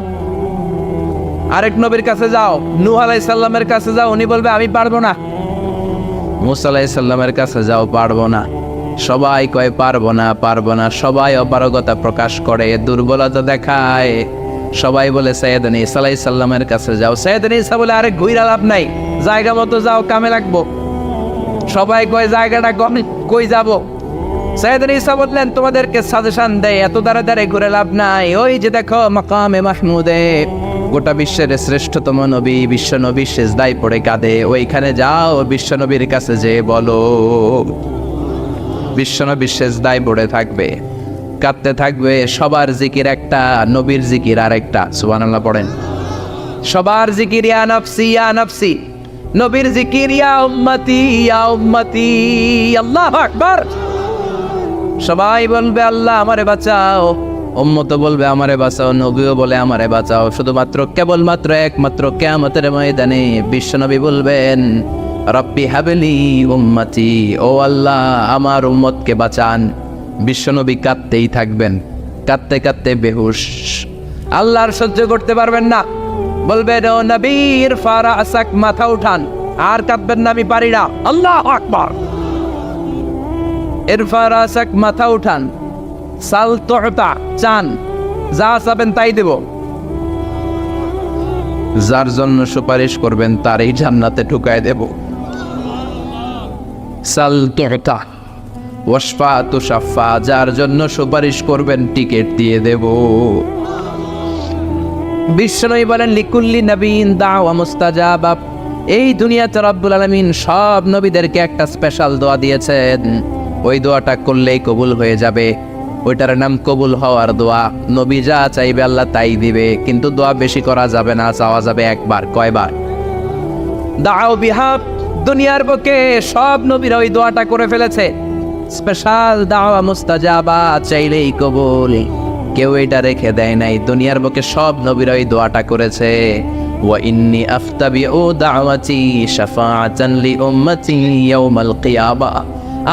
আরেক নবীর কাছে যাও, নূহ আলাইহিস সালামের কাছে যাও, উনি বলবে আমি পারবো না। মুসা আলাইহিস সালামের কাছে যাও, পারবো না। সবাই কয় পারবো না, পারবো না। সবাই অপারগতা প্রকাশ করে, দুর্বলতা দেখায়। সবাই বলে সাইয়েদনা ঈসা আলাইহিস সালামের কাছে যাও। সাইয়েদনা ঈসা বলে আরে ঘুইরা লাভ নাই, জায়গা মতো যাও, কামে লাগবো। সবাই কয় জায়গাটা কই যাব? সাইয়েদনা ঈসা বললেন তোমাদেরকে সাজেশন দেয়, এত দাঁড়াদাঁড়ি ঘুরে লাভ নাই। ওই যে দেখো মাকামে মাহমুদে, গোটা বিশ্বের শ্রেষ্ঠতম নবী, বিশ্ব নবী সেজদায় পড়ে কাঁদে, ওইখানে যাও, বিশ্ব নবীর কাছে যে বলো। বিশ্ব নবী সেজদায় পড়ে থাকবে, কাঁদতে থাকবে। সবার জিকির একটা, নবীর জিকির আরেকটা। সুবহানাল্লাহ পড়েন। সবার জিকির ইয়া নাফসি, ইয়া নাফসি। নবীর জিকির ইয়া উম্মতি, ইয়া উম্মতি। আল্লাহু আকবার। সবাই বলবে আল্লাহ আমারে বাঁচাও, উম্মত বলবে আমারে বাঁচাও, নবীও বলে আমারে বাঁচাও। শুধুমাত্র কেবলমাত্র একমাত্র কিয়ামতের ময়দানে বিশ্বনবী বলবেন রব্বি হাবলি উম্মতি, ও আল্লাহ আমার উম্মতকে বাঁচান। বিশ্বনবী কাঁদতেই থাকবেন, কাঁদতে কাঁদতে বেহুশ। আল্লাহর সহ্য করতে পারবেন না, বলবেন ও নবীর ফারাসাক, মাথা উঠান। আর কাঁদবেন না, আমি পারি না। আল্লাহু আকবার। ইরফা রাসাক, মাথা উঠান। সাল তুতা, চান, যা চাবেন তাই দেব। যার জন্য সুপারিশ করবেন তারই জান্নাতে ঢুকায় দেব। সাল তুতা ওয়াশফা তুশাফা, যার জন্য সুপারিশ করবেন টিকিট দিয়ে দেব। বিশ্বনবী বলেন লিকুল্লি নবীন দাওয়া মুস্তাজাবা। এই দুনিয়াতে রব্বুল আলামিন সব নবীদেরকে একটা স্পেশাল দোয়া দিয়েছেন, ওই দোয়াটা করলেই কবুল হয়ে যাবে। ওইটার নাম কবুল হওয়ার দোয়া। নবী যা চাইবে আল্লাহ তাই দিবে, কিন্তু দোয়া বেশি করা যাবে না, চাওয়া যাবে একবার। কয়বার? দাও বিহা। দুনিয়ার বুকে সব নবীরা ওই দোয়াটা করে ফেলেছে। স্পেশাল দাওয়া মুস্তাজাবা, চাইলেই কবুল। কেউ এটা রেখে দেয় নাই, দুনিয়ার বুকে সব নবীরা ওই দোয়াটা করেছে। ওয়া ইন্নী আফতাবিউ দাওয়াতি শাফাআতান লি উম্মতি ইয়াউমাল কিয়ামা।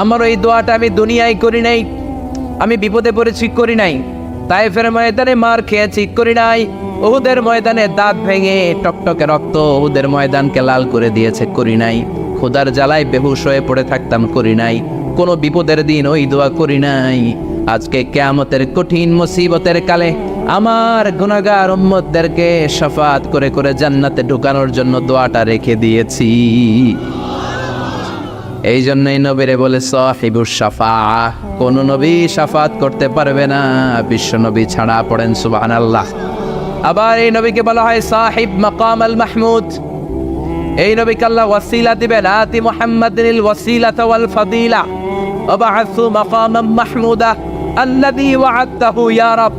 আমার ওই দোয়াটা আমি দুনিয়ায় করি নাই, আমি বিপদে পড়েছি করি নাই, তায়েফের ময়দানে মার খেয়েছি করি নাই, উহুদের ময়দানে দাঁত ভেঙে টকটকে রক্ত উহুদের ময়দানকে লাল করে দিয়েছে করি নাই, ক্ষুধার জ্বালায় বেহুশ হয়ে পড়ে থাকতাম করি নাই, কোনো বিপদের দিন ওই দোয়া করি নাই। আজকে কিয়ামতের কঠিন মুসিবতের কালে আমার গুনাহগার উম্মতদেরকে শাফাত করে করে জান্নাতে ঢুকানোর জন্য দোয়াটা রেখে দিয়েছি। এই জন্যই নবীরে বলে সাহিবুশ শাফাআহ। কোন নবী শাফাত করতে পারবে না বিশ্ব নবী ছাড়া। পড়েন সুবহানাল্লাহ। আবার এই নবীকে বলা হয় সাহিব মাকাম আল মাহমুদ। এই নবীকে আল্লাহ ওয়াসিলা দিবেন, আতি মুহাম্মাদিল ওয়াসিলাতা ওয়াল ফাদিলা ওয়াবআসু মাকামান মাহমুদা আল্লাযী ওয়া'আদতাহু ইয়া রাব।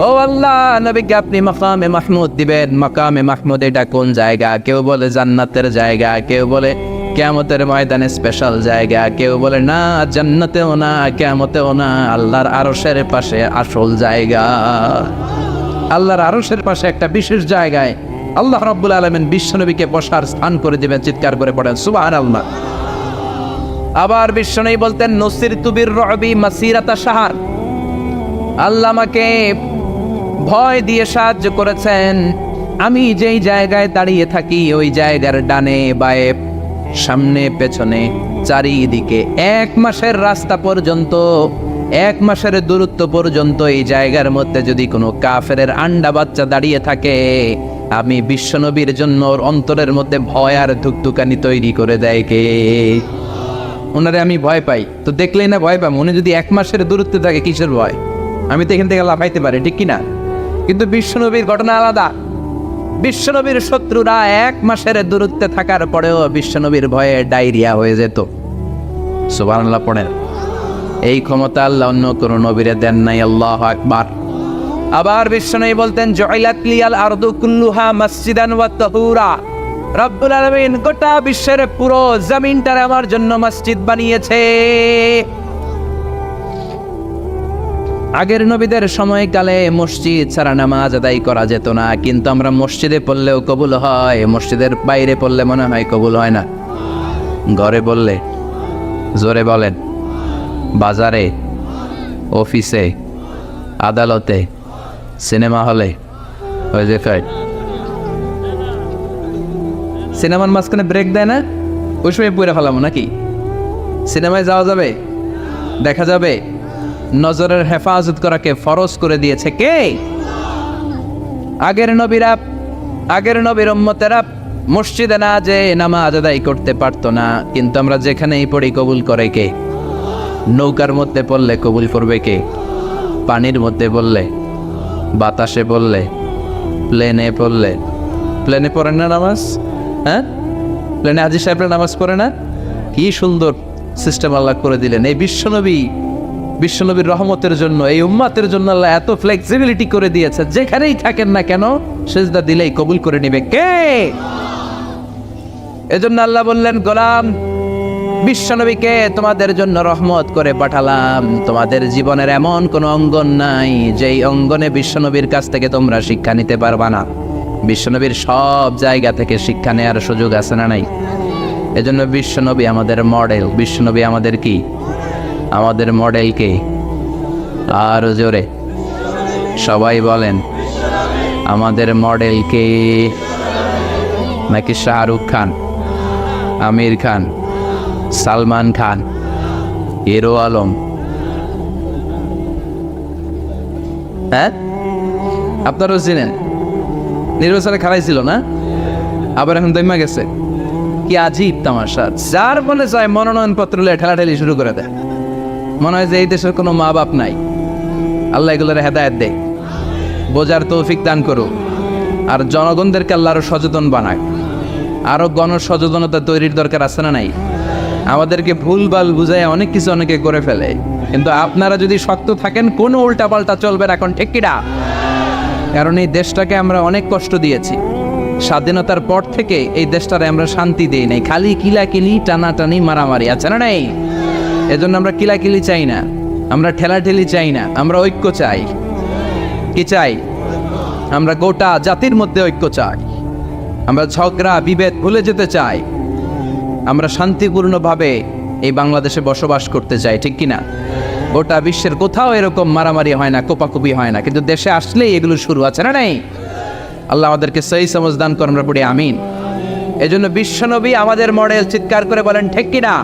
ও আল্লাহ, নবীকে আপনি মাকামে মাহমুদ দিবেন। মাকামে মাহমুদ এটা কোন জায়গা? কেউ বলে জান্নাতের জায়গা, কেউ বলে কিয়ামতের ময়দানে স্পেশাল জায়গা, কেউ বলে না জান্নাতেও না কিয়ামতেও না, আল্লাহর আরশের পাশে আসল জায়গা। আল্লাহর আরশের পাশে একটা বিশেষ জায়গায় আল্লাহ রাব্বুল আলামিন বিশ্বনবীকে বসার স্থান করে দিবেন। চিৎকার করে পড়েন সুবহানাল্লাহ। আবার বিশ্বনবী বলতেন নুসিরতু বির-রু'বি মাসিরাতা শাহর। আল্লাহ আমাকে ভয় দিয়ে সাহায্য করেছেন। আমি যেই জায়গায় দাঁড়িয়ে থাকি ওই জায়গার ডানে বায়ে সামনে পেছনে চারিদিকে 1 মাসের রাস্তা পর্যন্ত, 1 মাসের দূরত্ব পর্যন্ত এই জায়গার মধ্যে যদি কোনো কাফেরের আন্ডা বাচ্চা দাঁড়িয়ে থাকে, আমি বিশ্বনবীর জন্য ওর অন্তরের মধ্যে ভয় আর ধুকধুকানি তৈরি করে দেয় কে? ওনারে আমি ভয় পাই, তো দেখলেই না ভয় পাম। উনি যদি 1 মাসের দূরত্বে থাকে কিসের ভয়? আমি তো এখান থেকে লাফাইতে পারি, ঠিক কিনা? কিন্তু বিশ্বনবীর ঘটনা আলাদা। বিশ্বনবীর শত্রুরা 1 মাসের দূরত্বে থাকার পরেও বিশ্বনবীর ভয়ে ডায়রিয়া হয়ে যেত। সুবহানাল্লাহ পড়েন। এই ক্ষমতা আল্লাহ অন্য কোন নবীরে দেন নাই। আল্লাহু আকবার। আবার বিশ্বনবী বলতেন, জুইলাত লিয়াল আরদু কুল্লুহা মসজিদান ওয়া তাহুরা। রব্বুল আলামিন গোটা বিশ্বের পুরো জমিনটারে আমার জন্য মসজিদ বানিয়েছে। আগের নবীদের সময়কালে মসজিদ ছাড়া নামাজ আদায় করা যেত না, কিন্তু আমরা মসজিদে পড়লেও কবুল হয়, মসজিদের বাইরে পড়লে মনে হয় কবুল হয় না। ঘরে বললে, জোরে বলেন, বাজারে, অফিসে, আদালতে, সিনেমা হলে, ওই যে সিনেমার মাঝখানে ব্রেক দেয় না, ওই সময় পুরে ফেলামো নাকি? সিনেমায় যাওয়া যাবে, দেখা যাবে। নজরের হেফাজত করাকে ফরজ করে দিয়েছে কে? আগের নবীর উম্মতেরা মসজিদে না যে নামাজ আদায় করতে পারতো না, কিন্তু আমরা যেখানেই পড়ি কবুল করে কে? নৌকার মধ্যে পড়লে কবুল করবে কে? পানির মধ্যে বললে, বাতাসে বললে, প্লেনে পড়লে। প্লেনে পড়েন না নামাজ? হ্যাঁ, প্লেনে হাজী সাহেবরা নামাজ পড়ে না? কি সুন্দর সিস্টেম আল্লাহ করে দিলেন। এই বিশ্বনবীর রহমতের জন্য, এই উম্মাতের জন্য আল্লাহ এত ফ্লেক্সিবিলিটি করে দিয়েছে, যেখানেই থাকেন না কেন সেজদা দিলেই কবুল করে নিবে কে? এজন্য আল্লাহ বললেন, গোলাম, বিশ্বনবীকে তোমাদের জন্য রহমত করে পাঠালাম। তোমাদের জীবনের এমন কোন অঙ্গন নাই যেই অঙ্গনে বিশ্বনবীর কাছ থেকে তোমরা শিক্ষা নিতে পারবা না। বিশ্বনবীর সব জায়গা থেকে শিক্ষা নেওয়ার সুযোগ আছে না নাই? এজন্য বিশ্বনবী আমাদের মডেল। বিশ্বনবী আমাদের কি? আমাদের মডেল কে? আর জোরে সবাই বলেন, আমাদের মডেল কে? নাকি শাহরুখ খান, আমির খান, সালমান খান, হিরো আলম? হ্যাঁ, আপনারাও চিনেন। নির্বাচনে খারাইছিল না, আবার এখন দৈমা গেছে। কি আজীব তামাশা! যার মনে চায় মনোনয়নপত্র ঠেলাঠেলি শুরু করে দেয়। মনে হয় যে এই দেশের কোনো মা বাপ নাই। আল্লাহ এগুলোর হেদায়েত দেয়, বোঝার তৌফিক দান করুক, আর জনগণদেরকে আল্লাহ আরো সচেতন বানাক। আরো গণসচেতনতা তৈরির দরকার আছে না নাই? আমাদেরকে ভুলভাল বুঝায় অনেক কিছু অনেকে করে ফেলে, কিন্তু আপনারা যদি শক্ত থাকেন কোনো উল্টাপাল্টা চলবে না। এখন ঠিক কিনা? কারণ এই দেশটাকে আমরা অনেক কষ্ট দিয়েছি। স্বাধীনতার পর থেকে এই দেশটারে আমরা শান্তি দিই নাই, খালি কিলাকিলি, টানাটানি, মারামারি, আছে না নাই? এজন্য আমরা কিলাকিলি চাই না, আমরা ঠেলাঠেলি চাই না, আমরা ঐক্য চাই। কি চাই? আমরা গোটা জাতির মধ্যে ঐক্য চাই। আমরা ঝগড়া বিভেদ ভুলে যেতে চাই। আমরা শান্তিপূর্ণভাবে এই বাংলাদেশে বসবাস করতে চাই, ঠিক কিনা? গোটা বিশ্বের কোথাও এরকম মারামারি হয় না, কোপাকুপি হয় না, কিন্তু দেশে আসলেই এগুলো শুরু, আছে না নাই? আল্লাহ আমাদেরকে সহি সমঝ দান করে, আমরা পড়ি আমিন। এজন্য বিশ্বনবী আমাদের মডেল। চিৎকার করে বলেন ঠিক কিনা?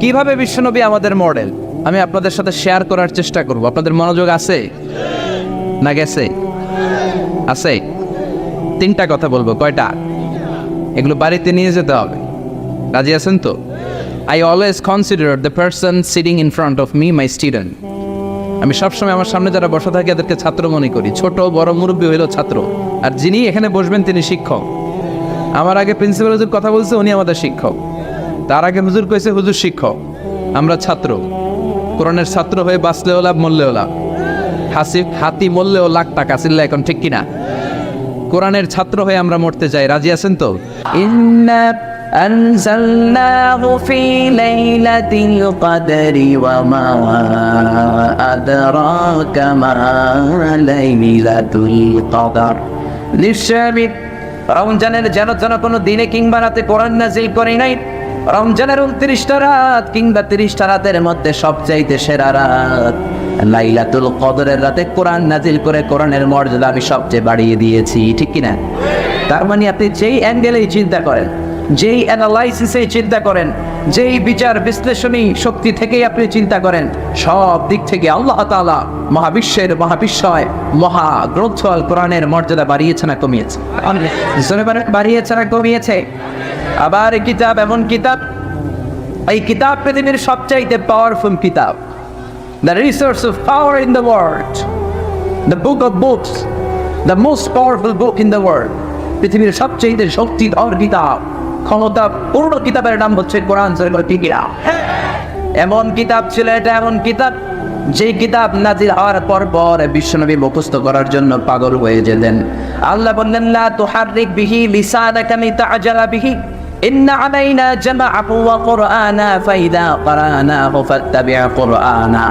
কিভাবে বিশ্বনবী আমাদের মডেল আমি আপনাদের সাথে শেয়ার করার চেষ্টা করব। আপনাদের মনোযোগ আছে না গেছে? আছে। 3টা কথা বলবো। কয়টা? এগুলো বাড়িতে নিয়ে যেতে হবে। রাজি আছেন তো? I always consider the person sitting in front of me my student. আমি সবসময় আমার সামনে যারা বসা থাকে এদেরকে ছাত্র মনে করি। ছোট বড় মুরব্বী হইল ছাত্র, আর যিনি এখানে বসবেন তিনি শিক্ষক। আমার আগে প্রিন্সিপাল হুজুর কথা বলছে, উনি আমাদের শিক্ষক। তার আগে হুজুর কইছে, হুজুর শিক্ষক। আমরা ছাত্র। কোরআনের ছাত্র হয়ে বাঁচলেও লাভ, মরলেও লাভ। হাতি মরলেও লাখ টাকা। চিল্লা এখন ঠিক কিনা? কোরআনের ছাত্র হয়ে আমরা মরতে চাই। রাজি আছেন তো? ইন্না আনজালনাহু ফি লাইলাতিল কদরি ওয়া মা আদরাকা মা লাইলাতুল কদর। নিশ্চয়ই রমজানের যেন কোনো দিনে কিংবা রাতে কোরআন নাযিল করি নাই। রমজানের 29টা রাত কিংবা 30টা রাতের মধ্যে সবচাইতে সেরা রাত লাইলাতুল কদরের রাতে কোরআন নাযিল করে কোরআনের মর্যাদা আমি সবচেয়ে বাড়িয়ে দিয়েছি, ঠিক কিনা? তার মানে আপনি যেই অ্যাঙ্গেলেই চিন্তা করেন, যেই অ্যানালাইসিসে চিন্তা করেন, যেই বিচার বিশ্লেষণী শক্তি থেকেই আপনি চিন্তা করেন, সব দিক থেকে আল্লাহ তাআলা মহাবিশ্বের মহাবিশ্বয় মহাগ্রন্থ আল কোরআনের মর্যাদা বাড়িয়েছে না কমিয়েছে? বাড়িয়েছে না কমিয়েছে? আবার এই কিতাব এমন কিতাব, এই কিতাব পৃথিবীর সবচাইতে পাওয়ারফুল কিতাব, the resource of power in the world, the book of books, the most powerful book in the world, পৃথিবীর সবচাইতে শক্তিধর কিতাব, ক্ষমতা পূর্ণ কিতাবের নাম হচ্ছে কোরআন শরীফের কিতাব। এমন কিতাব ছিল এটা, এমন কিতাব যে কিতাব নাজিল হওয়ার পর পর বিশ্বনবী মুখস্থ করার জন্য পাগল হয়ে যেতেন। আল্লাহ বললেন, লা তুহাররিক বিহি লিসানাকা লিতা'জালা বিহি ইন্না আলাইনা জামাআহু ওয়া কুরআনা ফাইদা ক্বরানাহু ফাত্তাবি' কুরআনা।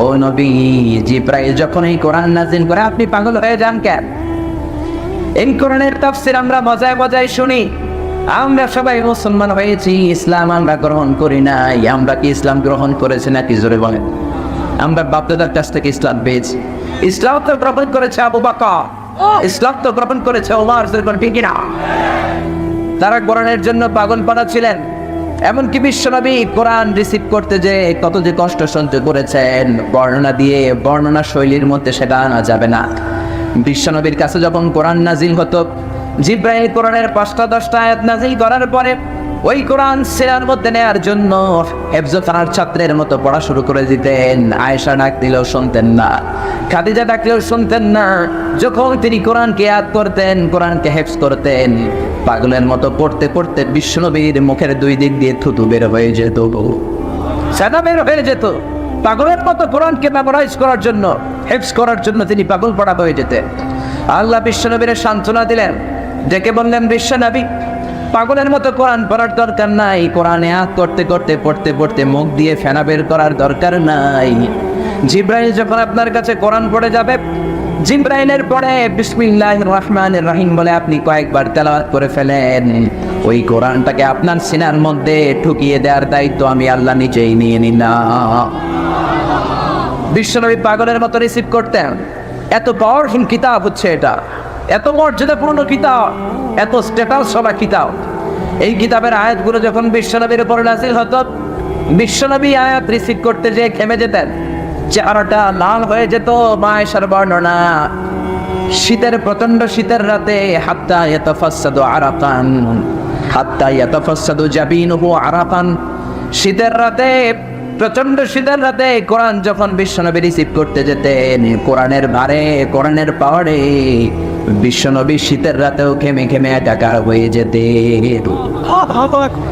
ও নবী, জিবরাইল যখন এই কোরআন নাজিল করে আপনি পাগল হয়ে যান কেন? এই কোরআনের তাফসীর আমরা মজায় মজায় শুনি। আমরা সবাই মুসলমান হয়েছি, ইসলাম আমরা গ্রহণ করি নাই। আমরা কি ইসলাম গ্রহণ করেছি নাকি? জোরে বলেন। আমরা বাপদাদার কাছ থেকে ইসলাম পেয়েছি। ইসলাম তো গ্রহণ করেছে আবু বকর, ইসলাম তো গ্রহণ করেছে ওমর, ঠিক না? তারা কোরআনের জন্য পাগলপাড়া ছিলেন। এমনকি বিশ্বনবী কোরআন রিসিভ করতে যে কত যে কষ্ট সহ্য করেছেন, বর্ণনা দিয়ে বর্ণনা শৈলীর মধ্যে সেটা আনা যাবে না। বিশ্বনবীর কাছে যখন কোরআন নাজিল হতো, জিবরাইল কোরআনের 5-10টা আয়াত নাজিল করার পরে ওই কোরআন সিনার মধ্যে নেয়ার জন্য হেফজখানার ছাত্রের মতো পড়া শুরু করে দিতেন। আয়েশা ডাক দিলেও শুনতেন না, খাদিজা ডাকলেও শুনতেন না। যখন তিনি কোরআনকে ইয়াদ করতেন, কোরআনকে হেফজ করতেন, পাগলের মতো পড়তে পড়তে বিশ্বনবীর মুখের 2 দিক দিয়ে থুতু বের হয়ে যেত, সাদা বের হয়ে যেত। পাগলের মতো কোরআনকে মেমোরাইজ করার জন্য, হেফজ করার জন্য তিনি পাগল পড়া হয়ে যেতেন। আল্লাহ বিশ্বনবীর সান্ত্বনা দিলেন, ডেকে বললেন, বিশ্বনবী পাগলের মতো কোরআন পড়ার দরকার নাই। কোরআনে ইয়াদ করতে করতে পড়তে পড়তে মুখ দিয়ে ফেনা বের করার দরকার নাই। জিবরাইল যখন আপনার কাছে কোরআন পড়ে যাবে, জিবরাইলের পরে বিসমিল্লাহির রহমানির রহিম বলে আপনি কয়েকবার তেলাওয়াত করে ফেলেন। ওই কোরআনটাকে আপনার সিনার মধ্যে ঢুকিয়ে দেওয়ার দায়িত্ব আমি আল্লাহ নিজেই নিয়ে নিলাম। বিশ্বনবী পাগলের মতো রিসিভ করতেন। এত পাওয়ারফুল কিতাব হচ্ছে এটা, এত মর্যাদাপূর্ণ কিতাব, এত স্ট্যাটাস সবা কিতাব। এই কিতাবের আয়াতগুলো যখন বিশ্বনবীর উপর নাযিল হতো, বিশ্বনবী আয়াত রিসিভ করতে যেয়ে থেমে যেতেন, চেহারাটা লাল হয়ে যেত। মায়েশার বর্ণনা, শীতের প্রচন্ড শীতের রাতে হাত্তা ইয়াতাফাসসাদু আরাকান, হাত্তা ইয়াতাফাসসাদু জাবিনুহু আরাকান। শীতের রাতে, প্রচন্ড শীতের রাতে কোরআন যখন বিশ্বনবী রিসিভ করতে যেতেন, কোরআনের ভারে, কোরআনের পাওয়ারে বিশ্বনবী শীতের রাতেও ঘেমে ঘেমে একাকার হয়ে যেতেন।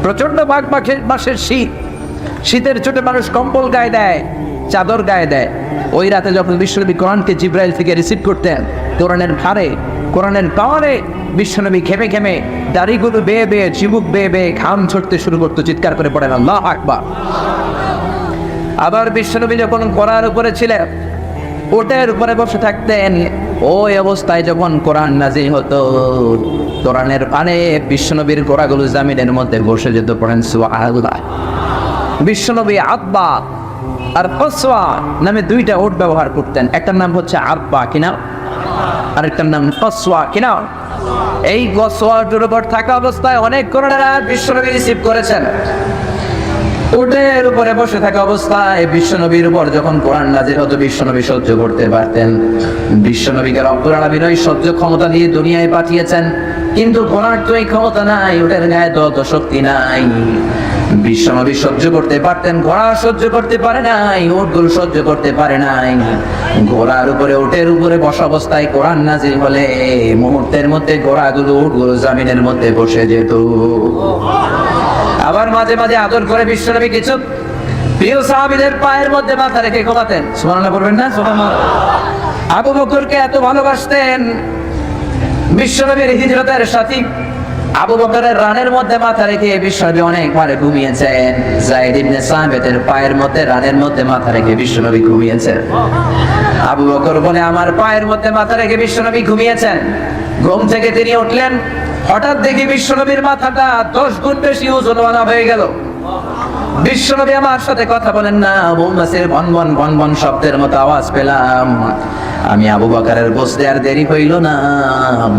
প্রচন্ড মাসের শীত, শীতের চোটে মানুষ কম্বল গায়ে দেয়, চাদর গায়ে দেয়। ওই রাতে যখন বিশ্বনবী কোরআনকে জিবরাইল থেকে রিসিভ করতেন, কোরআনের ভারে, কোরআনের পাওয়ারে বিশ্বনবী ঘেমে ঘেমে দাড়িগুলো বেয়ে বেয়ে, চিবুক বেয়ে বেয়ে ঘাম ছড়তে শুরু করতো, চিৎকার করে পড়েন আল্লাহু আকবার। আবার বিশ্বনবী যখন ঘোড়ার উপরে ছিলেন, ওটের উপরে বসে থাকতেন। ওই অবস্থায় যখন কোরআন নাজিল হতো, কোরআনের পানে বিশ্বনবীর ঘোড়াগুলো জামিনের মধ্যে বসে যেত। পড়েন সুবহানাল্লাহ। বিশ্বনবী আব্বা আর কসওয়া নামে 2টা ওট ব্যবহার করতেন। একটার নাম হচ্ছে আব্বা কিনা, আরেকটার নাম কসওয়া কিনা। এই কসওয়ার উপর থাকা অবস্থায় অনেক কোরআনের আয়াত বিশ্বনবী রিসিভ করেছেন। উটের উপরে বসে থাকা অবস্থায় বিশ্বনবীর উপর যখন কোরআন নাজিল হতো, বিশ্বনবী সহ্য করতে পারতেন। বিশ্বনবীকে রব্বুল আলামিন ওই সহ্য ক্ষমতা দিয়ে দুনিয়ায় পাঠিয়েছেন, কিন্তু কোরআন তো এই ক্ষমতা নাই, উটের গায়ে তো অত শক্তি নাই। বিশ্বনবী সহ্য করতে পারতেন, ঘোড়া সহ্য করতে পারে নাই, উটগুলো সহ্য করতে পারে নাই। ঘোড়ার উপরে, উটের উপরে বসা অবস্থায় কোরআন নাজিল হলে মুহূর্তের মধ্যে ঘোড়াগুলো, উটগুলো জামিনের মধ্যে বসে যেত। আবার মাঝে মাঝে আদর করে বিশ্বনবী কিছু প্রিয় সাহাবীদের পায়ের মধ্যে মাথা রেখে ঘুমাতেন। সুবহানাল্লাহ পড়বেন না? সুবহানাল্লাহ। আবু বকরকে এত ভালোবাসতেন, বিশ্বনবীর হিজরতের সাথী আবু বকরের রানের মধ্যে মাথা রেখে বিশ্বনবী অনেকবারে ঘুমিয়েছেন। যায়েদ ইবনে সাবিতের পায়ের মধ্যে, রানের মধ্যে মাথা রেখে বিশ্বনবী ঘুমিয়েছেন। আবু বকর বলে, আমার পায়ের মধ্যে মাথা রেখে বিশ্বনবী ঘুমিয়েছেন। ঘুম থেকে তিনি উঠলেন, হঠাৎ দেখি বিশ্বনবীর মাথাটা 10 গুণ বেশি ওজনওয়ালা হয়ে গেল। বিশ্বনবী আমার সাথে কথা বলেন না, মৌমাছির ভনভন ভনভন শব্দের মতো আওয়াজ পেলাম। আমি আবু বকরের বসতে আর দেরি হইল না,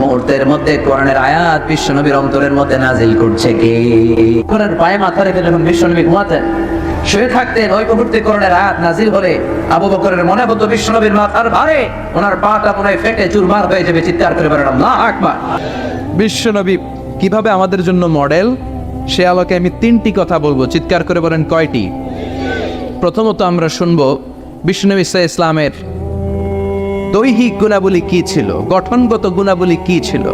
মুহূর্তের মধ্যে কোরআনের আয়াত বিশ্বনবীর অন্তরের মধ্যে নাজিল করছে কে? কোরআনের পায়ে মাথা রেখে যখন বিশ্বনবী ঘুমাতেন, শুয়ে থাকতেন, ওই মুহূর্তে কোরআনের আয়াত নাজিল হলে আবু বকরের মনে হতো বিশ্বনবীর মাথার ভারে ওনার পাটা মনে হয় ফেটে চুরমার হয়ে যাবে। চিৎকার করে বলেন আল্লাহু আকবার। বিশ্বনবী কিভাবে আমাদের জন্য মডেল, সে আলোকে আমি 3টি কথা বলবো। চিৎকার করে বলেন কয়টি? প্রথমত আমরা শুনবো বিশ্বনবী সাল্লাল্লাহু আলাইহি ইসলামের দৈহিক গুণাবলী কি ছিল, গঠনগত গুণাবলী কি ছিল।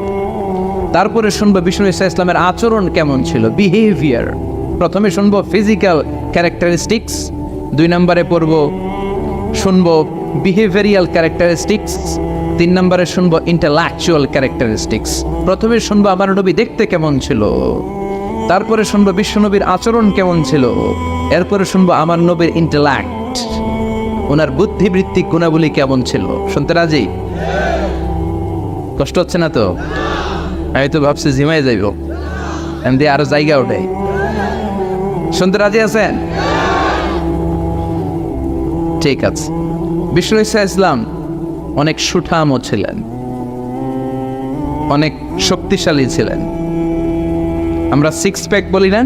তারপরে শুনবো বিশ্বনবী সাল্লাল্লাহু আলাইহি ইসলামের আচরণ কেমন ছিল, বিহেভিয়ার। প্রথমে শুনবো ফিজিক্যাল ক্যারেক্টারিস্টিক্স, 2 নম্বরে শুনবো বিহেভিয়ারিয়াল ক্যারেক্টারিস্টিক্স, 3 নম্বরে শুনবো ইন্টেলেকচুয়াল ক্যারেক্টারিস্টিক্স। প্রথমে শুনবো আমার নবী দেখতে কেমন ছিল, তারপরে শুনবো বিশ্বনবীর আচরণ কেমন ছিল, এরপরে শুনবো আমার নবীর ইন্টেলেক্ট, ওনার বুদ্ধিবৃত্তিক গুণাবলী কেমন ছিল। শুনতে রাজি? কষ্ট হচ্ছে না তো? আমি তো ভাবছি ঝিমাই যাইব, এমনি আরো জায়গা ওঠে। শুনতে রাজি আছেন? ঠিক আছে। বিশ্বনবী সাল্লাল্লাহু আলাইহি ইসলাম অনেক সুঠামও ছিলেন, অনেক শক্তিশালী ছিলেন। আমরা 6 প্যাক বলি না?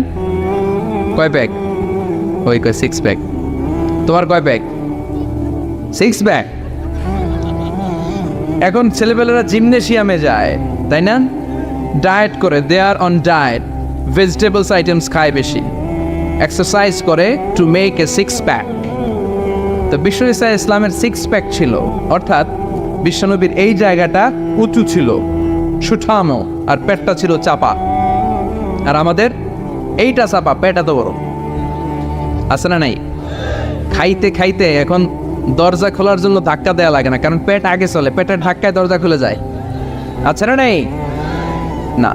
কয় প্যাক? ওই কয় 6 প্যাক। তোমার কয় প্যাক? 6 প্যাক। এখন ছেলেপেলেরা জিমনেশিয়ামে যায়, তাই না? ডায়েট করে, দে আর অন ডায়েট, ভেজিটেবলস আইটেমস খায় বেশি, এক্সারসাইজ করে টু মেক এ 6 প্যাক। তো বিশ্বনবী সাল্লাল্লাহু আলাইহি ইসলামের 6 প্যাক ছিল, অর্থাৎ বিশ্বনবীর এই জায়গাটা উঁচু ছিল, সুঠামো, আর পেটটা ছিল চাপা। আর আমাদের এইটা চাপা, পেট এত বড়। আছে না নাই? খাইতে খাইতে এখন দরজা খোলার জন্য ধাক্কা দেওয়া লাগে না, কারণ পেট আগে চলে, পেটের ধাক্কায় দরজা খুলে যায়। আছে না নাই? না,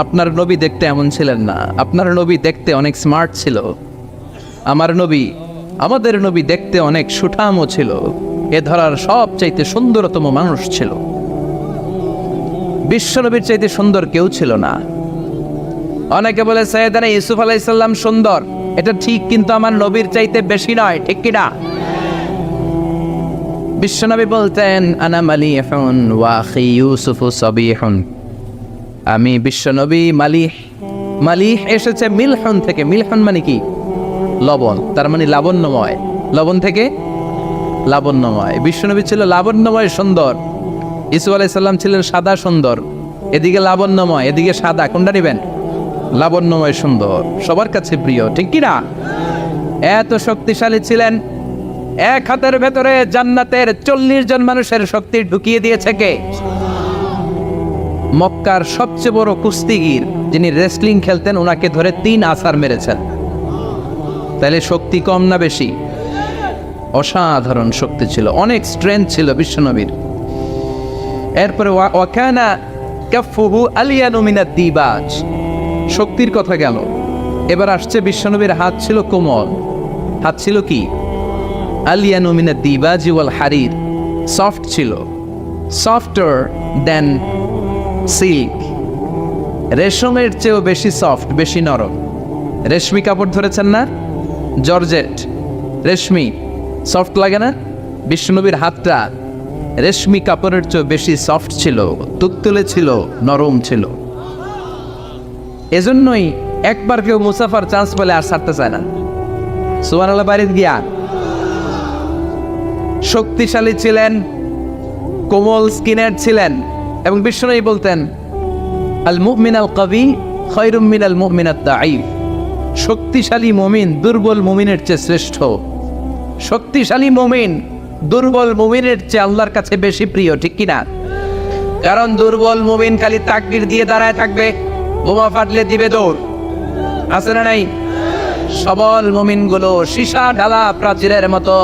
আপনার নবী দেখতে এমন ছিলেন না। আপনার নবী দেখতে অনেক স্মার্ট ছিল। আমাদের নবী দেখতে অনেক সুঠামও ছিল। এ ধরার সবচাইতে সুন্দরতম মানুষ ছিল। বিশ্বনবীর চাইতে সুন্দর কেউ ছিল না। অনেকে বলে সাইয়েদানা ইউসুফ আলাইহিস সালাম সুন্দর, এটা ঠিক, কিন্তু আমার নবীর চাইতে বেশি নয়, ঠিক কি না? বিশ্বনবী বলতেন আনা মালিহুন ওয়া আখি ইউসুফু সাবিহুন। আমি বিশ্বনবী মালিহ। মালিহ এসেছে মিলহুন থেকে। মিলহুন মানে কি? লবণ, তার মানে লাবণ্যময়। লবণ থেকে লাবণ্যময়। বিশ্বনবী ছিল লাবণ্যময়, সুন্দর। ইউসুফ আলাইহিস সালাম ছিলেন সাদা সুন্দর। এদিকে লাবণ্যময়, এদিকে সাদা, কোনটা নেবেন? লাবণ্যময় সুন্দর, সবার কাছে প্রিয়, ঠিক কি না? এত শক্তিশালী ছিলেন, এক হাতের ভেতরে জান্নাতের 40 জন মানুষের শক্তি ঢুকিয়ে দিয়েছে কে? মক্কার সবচেয়ে বড় কুস্তিগির, যিনি রেসলিং খেলতেন, ওনাকে ধরে 3 আছাড় মেরেছেন। তাহলে শক্তি কম না বেশি? অসাধারণ শক্তি ছিল, অনেক স্ট্রেংথ ছিল বিশ্বনবীর। এরপরে ওয়াকানা কাফুহু আলিয়ানু মিনাদ দিবাজ। শক্তির কথা গেল, এবার আসছে বিশ্বনবীর হাত ছিল কোমল। হাত ছিল কি? আলিয়ানু মিনাদ দিবাজি ওয়াল হারির। সফট ছিল, সফটার দেন সিল্ক। রেশমের চেয়েও বেশি সফট, বেশি নরম। রেশমি কাপড় ধরেছেন না? জর্জেট, রেশমি, সফট লাগে না? বিশ্বনবীর হাতটা রেশমি কাপড়ের চেয়ে বেশি সফট ছিল, তুলতুলে ছিল, নরম ছিল। এজন্যই একবার কেউ মুসাফার চান্স পেলে আর ছাড়তে চায় না। সুবহানাল্লাহ, বাড়িতে গিয়া। শক্তিশালী ছিলেন, কোমল স্কিনের ছিলেন, এবং বিশ্বনবী বলতেন আল মুমিন আল কবি খায়রুম মিনাল মুমিনাত দাঈফ। শক্তিশালী মুমিন দুর্বল মুমিনের চেয়ে শ্রেষ্ঠ। শক্তিশালী মুমিন দুর্বল মুমিনের চেয়ে আল্লাহর কাছে বেশি প্রিয়, ঠিক কি না? কারণ দুর্বল মুমিন খালি তাকবীর দিয়ে দাঁড়ায় থাকবে, বোমা ফাটলে দিবে দৌড়। আছে না নাই? সবল মুমিনগুলো সীসা ঢালা প্রাচীরের মতো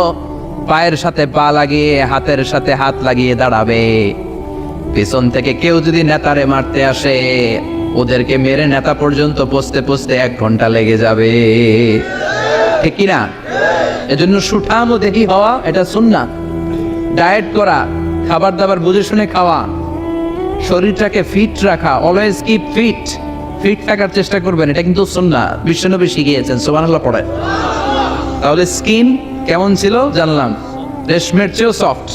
পায়ের সাথে পা লাগিয়ে, হাতের সাথে হাত লাগিয়ে দাঁড়াবে। পিছন থেকে কেউ যদি নেতারে মারতে আসে, ওদেরকে মেরে নেতা পর্যন্ত পৌঁছতে পৌঁছতে 1 ঘন্টা লেগে যাবে, ঠিক কি না? এজন্য সুঠাম ও দেহি হওয়া এটা সুন্নাত। ডায়েট করা, খাবার দাবার বুঝে শুনে খাওয়া, শরীরটাকে ফিট রাখা, অলওয়েজ কিপ ফিট। ফিট থাকার চেষ্টা করবেন, এটা কিন্তু সুন্নাহ, বিশ্বনবী শিখিয়েছেন। সুবহানাল্লাহ পড়ে। তাহলে স্কিন কেমন ছিল জানলাম, রেশমের চেয়েও সফট।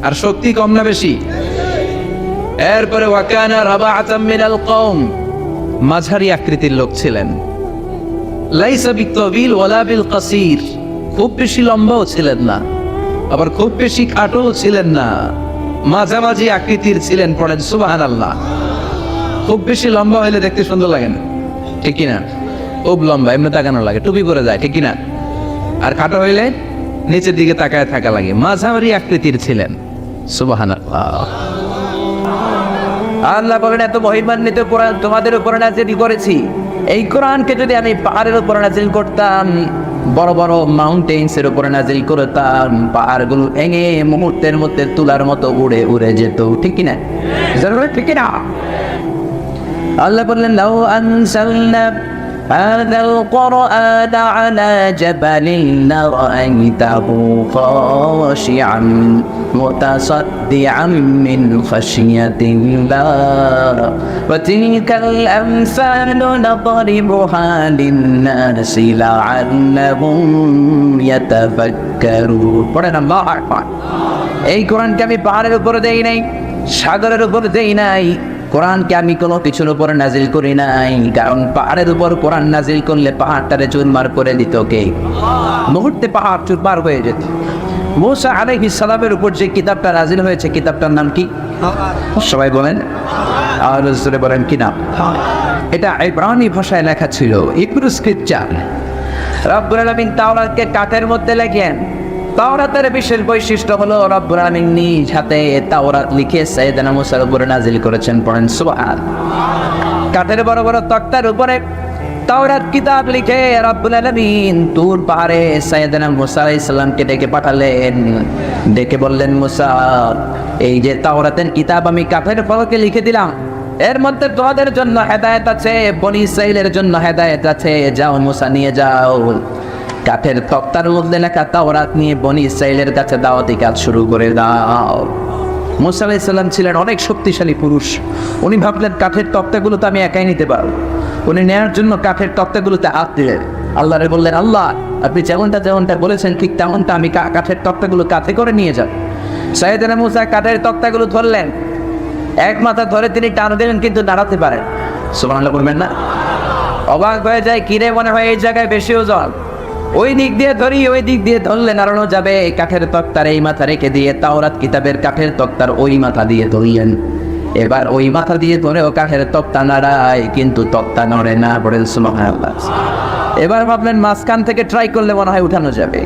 আর শক্তি কম না বেশি? এরপরে ওয়াকানা রাবাআতাম মিনাল কওম, মাঝারি আকৃতির লোক ছিলেন। লাইসা বিতাবিল ওয়ালা বিল কাসির, খুব বেশি লম্বাও ছিলেন না, আবার খুব বেশি খাটোও ছিলেন না, মাঝামাঝি আকৃতির ছিলেন। পড়েন সুবহানাল্লাহ। খুব বেশি লম্বা হলে দেখতে সুন্দর লাগে না, ঠিক কিনা? খুব লম্বা এমনি তাকানো লাগে, টুপি পরে যায়, ঠিক কিনা? আর খাটো হইলে নিচের দিকে তাকায় থাকা লাগে। মাঝামাঝি আকৃতির ছিলেন। সুবহানাল্লাহ। আল্লাহ বলেন, এত মহিমান্বিত কোরআন তোমাদের উপরে নাযিল করেছি। এই কোরআনকে যদি আমি পাহাড়ের উপরে নাযিল করতাম, বড় বড় মাউন্টেন্স এর উপরে নাযিল করতাম, পাহাড়গুলো ভেঙে মুহূর্তের মধ্যে তুলার মতো উড়ে উড়ে যেত, ঠিক কিনা? ঠিক কিনা? আল্লাহ বললেন, লাউ আনসালনা هذا القرآن على جبل لرأيته خاشعا متصدعا من خشية الله وتلك الأمثال نضربها للناس لعلهم يتفكرون. পড়েন আল্লাহু আকবার। এই কোরআনকে আমি পাহাড়ের উপরে দেই নাই, সাগরের উপরে দেই নাই, কোরআনকে আমি কোনো কিছুর উপর নাজিল করি নাই। কারণ পাহাড়ের উপর কোরআন নাজিল করলে পাহাড়টারে চুরমার করে দিত কে? মুহূর্তে পাহাড় চুরমার হয়ে যেত। মুসা আলাইহিস সালামের উপর যে কিতাবটা নাজিল হয়েছে, কিতাবটার নাম কি? সবাই বলেন, আর জোরে বলেন কি নাম? এটা ইব্রানি ভাষায় লেখা ছিল, ইব্রু স্ক্রিপচার। রব্বুল আলামিন তাওরাতকে কাঠের মধ্যে লেখেন। তাওরাতের বিশেষ বৈশিষ্ট্য হলো রব্বুল আলামিন নিজ হাতে তাওরাত লিখে সাইয়েদনা মুসার উপরে নাজিল করেছেন। পড়েন সুবহান। কাঠের বড় বড় তক্তার উপরে তাওরাত কিতাব লিখে রব্বুল আলামিন তুর পাহাড়ে সাইয়েদনা মুসা আলাইহিস সালামকে ডেকে পাঠালেন। ডেকে বললেন, মুসা, এই যে তাওরাতের কিতাব আমি কাঠের ফলকে লিখে দিলাম, এর মধ্যে তোমাদের জন্য হেদায়েত আছে, বনি ইসরাঈলের জন্য হেদায়েত আছে। যাও মুসা, নিয়ে যাও। কাঠের তক্তার মধ্যে লেখা তাওরাত নিয়ে বনি ইসরাঈলের কাছে দাওয়াতি কাজ শুরু করে দাও। মুসা আলাইহিস সালাম ছিলেন অনেক শক্তিশালী পুরুষ। উনি ভাবলেন, কাঠের তক্তাগুলো তো আমি একাই নিতে পারবো। উনি নেয়ার জন্য কাঠের তক্তাগুলোতে হাত দিলেন। আল্লাহরে বললেন, আল্লাহ, আপনি যেমনটা বলেছেন ঠিক তেমনটা আমি কাঠের তক্তাগুলো কাঁধে করে নিয়ে যাব। সাইয়েদনা মুসা কাঠের তক্তাগুলো ধরলেন, এক মাথা ধরে তিনি টান দিলেন, কিন্তু নাড়াতে পারেন। সুবহানাল্লাহ বলবেন না? অবাক হয়ে যায়, কিরে মনে হয় এই জায়গায় বেশি ওজন, ওই দিক দিয়ে ধরি, ওই দিক দিয়ে ধরলে নাড়ানো যাবে। কাঠের তক্তার এই মাথা রেখে দিয়ে তাওরাত কিতাবের কাঠের তক্তার ওই মাথা দিয়ে ধরলেন। এবার ওই মাথা দিয়ে ধরেও কাঠের তক্তা নাড়ায়, কিন্তু তক্তা নড়ে না। বলেন সুবহানাল্লাহ। এবার ভাবলেন মাঝখান থেকে ট্রাই করলে মনে হয় উঠানো যাবে।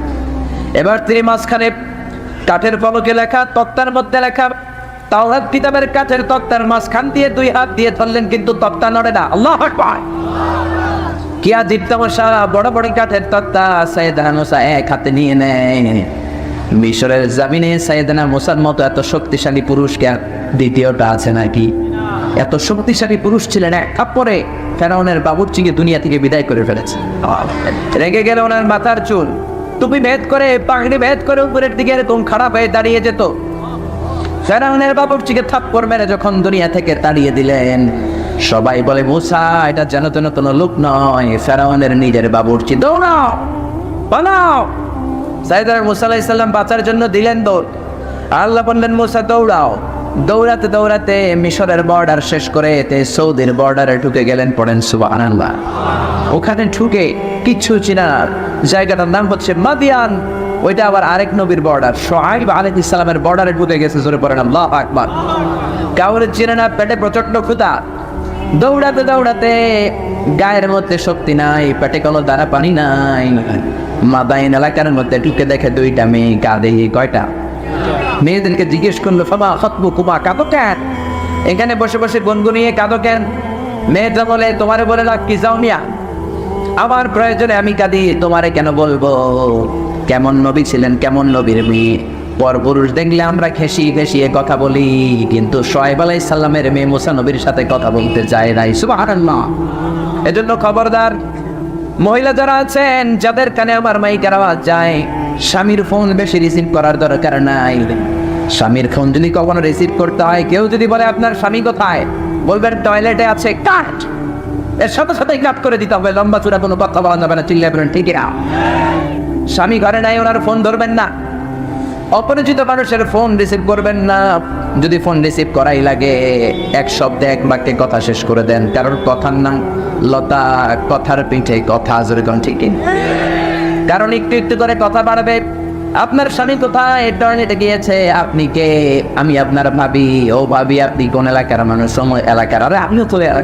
এবার তিনি মাঝখানে কাঠের ফলকে লেখা, তক্তার মধ্যে লেখা তাওরাত কিতাবের কাঠের তক্তার মাঝখান দিয়ে দুই হাত দিয়ে ধরলেন, কিন্তু তক্তা নড়ে না। আল্লাহু আকবার। কিয়া দীপ্তমশা বড় বড় কাঠের তক্তা সাইয়েদনা মুসা এক হাতে নিয়ে নেয়। মিশরের জামিনে সাইয়েদনা মুসার মতো এত শক্তিশালী পুরুষ কে দ্বিতীয়টা আছে নাকি? এত শক্তিশালী পুরুষ ছিলেন, এক থাপ্পড়ে ফেরাউনের বাবুর্চিকে দুনিয়া থেকে বিদায় করে ফেলেছে। রেগে গেলে ওনার মাথার চুল টুপি ভেদ করে, পাগড়ি ভেদ করে উপরের দিকে এরকম খারাপ হয়ে দাঁড়িয়ে যেত। ফেরাউনের বাবুর্চিকে থাপ্পড় মেরে যখন দুনিয়া থেকে তাড়িয়ে দিলেন, সবাই বলে, মুসা, এটা যেন তেন কোনো লোক নয়, ফেরাউনের নিজের বাবুর্চি। দৌড়াও, পালাও। সাইয়েদনা মুসা আলাইহিস সালাম বাঁচার জন্য দিলেন দৌড়। আল্লাহ বললেন, মুসা দৌড়াও। দৌড়াতে দৌড়াতে মিশরের বর্ডার শেষ করে সৌদির বর্ডারে ঢুকে গেলেন। পড়েন সুবহানাল্লাহ। ওখানে ঢুকে কিচ্ছু চিনা জায়গাটার নাম হচ্ছে মাদিয়ান। ওইটা আবার আরেক নবীর বর্ডার, শুআয়ব আলাইহিস সালামের বর্ডারে ঢুকে গেছে। জোরে পড়েন আল্লাহু আকবার। কাউরে চিনে না, পেটে প্রচন্ড ক্ষুধা। দৌড়াতে দৌড়াতে গায়ের মধ্যে শক্তি নাই, পেটে কোনো দানা পানি নাই। মাদাইন এলাকার মধ্যে ঢুকে দেখে দুইটা মেয়ে কাঁদে। কয়টা? মেয়েদেরকে জিজ্ঞেস করলো, ফামা খাতবুকুমা, কাঁদো কেন? এখানে বসে বসে গুনগুনিয়ে কাঁদো কেন? মেয়েটা বলে, তোমারে বলে না কি যাও মিয়া, আমার প্রয়োজনে আমি কাঁদি, তোমারে কেন বলবো? কেমন নবী ছিলেন, কেমন নবীর মেয়ে। পরপুরুষ দেখলে আমরা ঘেঁষিয়ে কথা বলি, কিন্তু শুআয়ব আলাইহিস সালামের মেয়ে মুসা নবীর সাথে কথা বলতে চায় নাই। সুবহানাল্লাহ। এজন্য খবরদার, মহিলা যারা আছেন, যাদের কানে আমার মাইকের আওয়াজ যায়, স্বামীর ফোন বেশি রিসিভ করার দরকার নাই। স্বামীর ফোন যদি কখনো রিসিভ করতে হয়, কেউ যদি বলে আপনার স্বামী কোথায়, বলবেন টয়লেটে আছে, কাট। এর সাথে সাথে কাট করে দিতে হবে, লম্বা চূড়া কোনো কথা বলা যাবে না, চিল্লায় বলেন ঠিক না? স্বামী ঘরে নাই, ওনার ফোন ধরবেন না, অপরিচিত মানুষের ফোন রিসিভ করবেন না। যদি ফোন রিসিভ করাই লাগে এক শব্দে এক বাক্যে কথা শেষ করে দেন, কারণ কথার নাম লতা, কথার পিঠে কথা, জোরে কোন ঠিক? কারণ একটু একটু করে কথা বাড়বে। আপনার স্বামী কোথায়, টয়লেটে গিয়েছে, আপনি কে? আমি আপনার ভাবি। ও ভাবি, আপনি কোন এলাকার মানুষ? সময় এলাকার। আরে আমিও তো এলাকা।